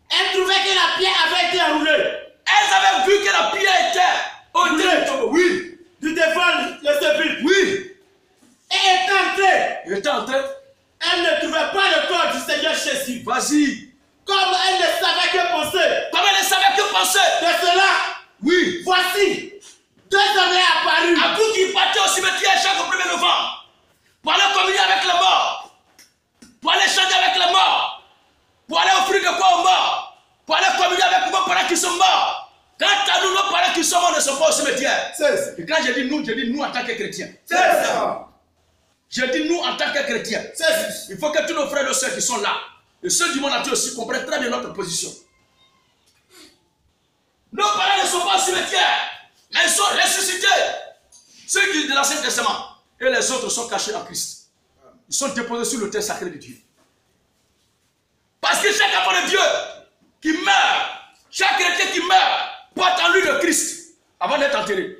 Speaker 3: Elles trouvaient que la pierre avait été enroulée.
Speaker 1: Elles avaient vu que la pierre était au tombeau. Oui.
Speaker 3: Du devant le sépulcre.
Speaker 1: Oui.
Speaker 3: Et étant entrée.
Speaker 1: Il était entré.
Speaker 3: Elle ne trouvait pas le corps du Seigneur Jésus.
Speaker 1: Vas-y.
Speaker 3: Comme elle ne savait que penser.
Speaker 1: Comme elle ne savait que penser.
Speaker 3: De cela.
Speaker 1: Oui.
Speaker 3: Voici. 2 hommes apparus.
Speaker 1: À bout qui partaient au cimetière chaque 1er novembre. Pour aller communier avec les morts. Pour aller chanter avec les morts. Pour aller offrir de quoi aux morts. Pour aller communier avec nos parents qui sont morts. Quant à nous, nos parents qui sont morts ne sont pas au cimetière. Et quand je dis nous en tant que chrétiens.
Speaker 2: C'est ça.
Speaker 1: Je dis nous en tant que chrétiens. Il faut que tous nos frères et nos soeurs qui sont là, et ceux du monde entier aussi, comprennent très bien notre position. Nos parents ne sont pas au cimetière, mais ils sont ressuscités. Ceux qui de l'Ancien Testament et les autres sont cachés en Christ. Ils sont déposés sur l'autel sacré de Dieu. Parce que chaque enfant de Dieu qui meurt, chaque chrétien qui meurt, porte en lui le Christ avant d'être enterré.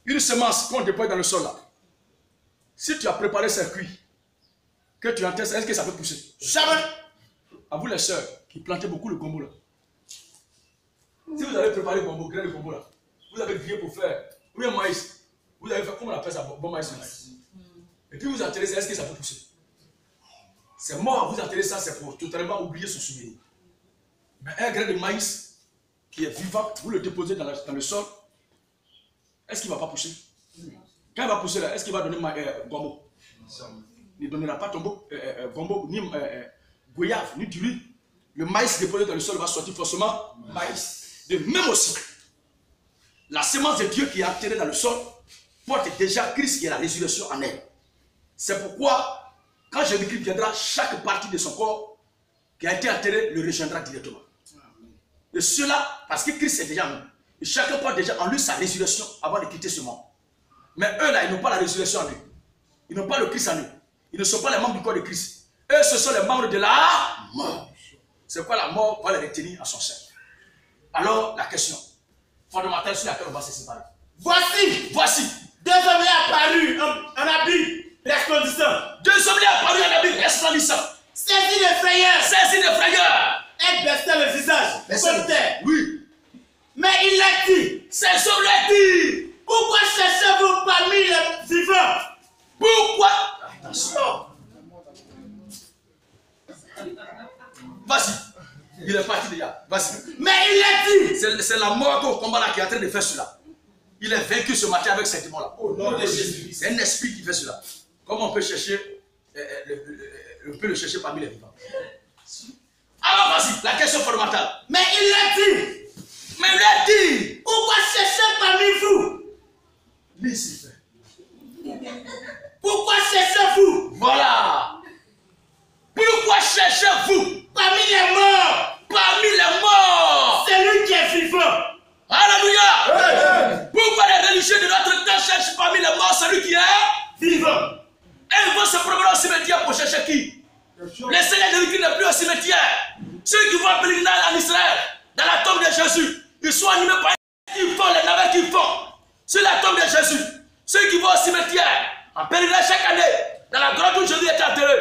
Speaker 1: Une semence qu'on dépose dans le sol là. Si tu as préparé ces cuits, que tu enterres, est-ce que ça peut pousser?
Speaker 3: Jamais.
Speaker 1: À vous les sœurs qui plantaient beaucoup le gombo là. Si vous avez préparé le gombo, grain de gombo là, vous avez grillé pour faire, ou un maïs, vous avez fait, comment on appelle ça, bon maïs. Et puis vous enterrez ça, est-ce que ça peut pousser? C'est mort, vous enterrez ça, c'est pour totalement oublier son souvenir. Mais un grain de maïs qui est vivant, vous le déposez dans le sol, est-ce qu'il ne va pas pousser? Quand il va pousser là, est-ce qu'il va donner gombo? Il ne donnera pas gombo, ni goyave, ni du riz. Le maïs déposé dans le sol va sortir forcément maïs. De même aussi, la semence de Dieu qui est enterrée dans le sol porte déjà Christ qui est la résurrection en elle. C'est pourquoi quand Jésus-Christ viendra, chaque partie de son corps qui a été enterré le rejoindra directement. Et cela, parce que Christ est déjà en nous. Et chacun porte déjà en lui sa résurrection avant de quitter ce monde. Mais eux là, ils n'ont pas la résurrection en eux. Ils n'ont pas le Christ en eux. Ils ne sont pas les membres du corps de Christ. Eux, ce sont les membres de la mort. C'est quoi la mort? On va les retenir à son sein. Alors, la question fondamentale sur laquelle on va se séparer. Voici.
Speaker 3: Deux hommes apparus en habit resplendissant.
Speaker 1: Deux hommes apparus en habit resplendissant.
Speaker 3: Saisis de frayeur. Et baissant le visage. Comme terre.
Speaker 1: Oui.
Speaker 3: Mais il l'a dit.
Speaker 1: Ces hommes l'ont dit.
Speaker 3: Pourquoi cherchez-vous parmi les vivants?
Speaker 1: Pourquoi? Attention. Vas-y. Il est parti déjà. Vas-y.
Speaker 3: Mais il l'a dit.
Speaker 1: C'est la mort au combat là qui est en train de faire cela. Il est vaincu ce matin avec cet démon là.
Speaker 2: Au nom de Jésus.
Speaker 1: C'est un esprit qui fait cela. Comment on peut chercher, on peut le chercher parmi les vivants. Alors vas-y, la question fondamentale.
Speaker 3: Mais il l'a dit.
Speaker 1: Mais il l'a dit.
Speaker 3: Pourquoi cherchez parmi vous?
Speaker 1: Lucifer.
Speaker 3: Pourquoi cherchez-vous?
Speaker 1: Voilà. Pourquoi cherchez-vous
Speaker 3: Parmi les morts. Celui qui est vivant.
Speaker 1: Alléluia. Pourquoi les religieux de notre temps cherchent parmi les morts celui qui est
Speaker 3: vivant?
Speaker 1: Et ils vont se promener au cimetière pour chercher qui? Les Seigneurs de Jésus n'est plus au cimetière. Ceux qui vont en pèlerinage en Israël, dans la tombe de Jésus, ils sont animés par qui font les navets qui font sur la tombe de Jésus. Ceux qui vont au cimetière, en pèlerinage chaque année, dans la grotte où Jésus est enterré,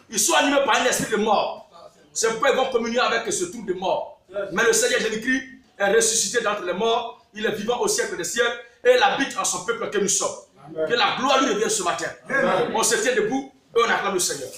Speaker 1: ils sont animés par un esprit de mort. C'est pourquoi ils vont communier avec ce trou de mort. Mais le Seigneur Jésus-Christ est ressuscité d'entre les morts. Il est vivant au siècle des siècles et il habite en son peuple que nous sommes. Que la gloire lui revienne ce matin. On se tient debout et on acclame le Seigneur.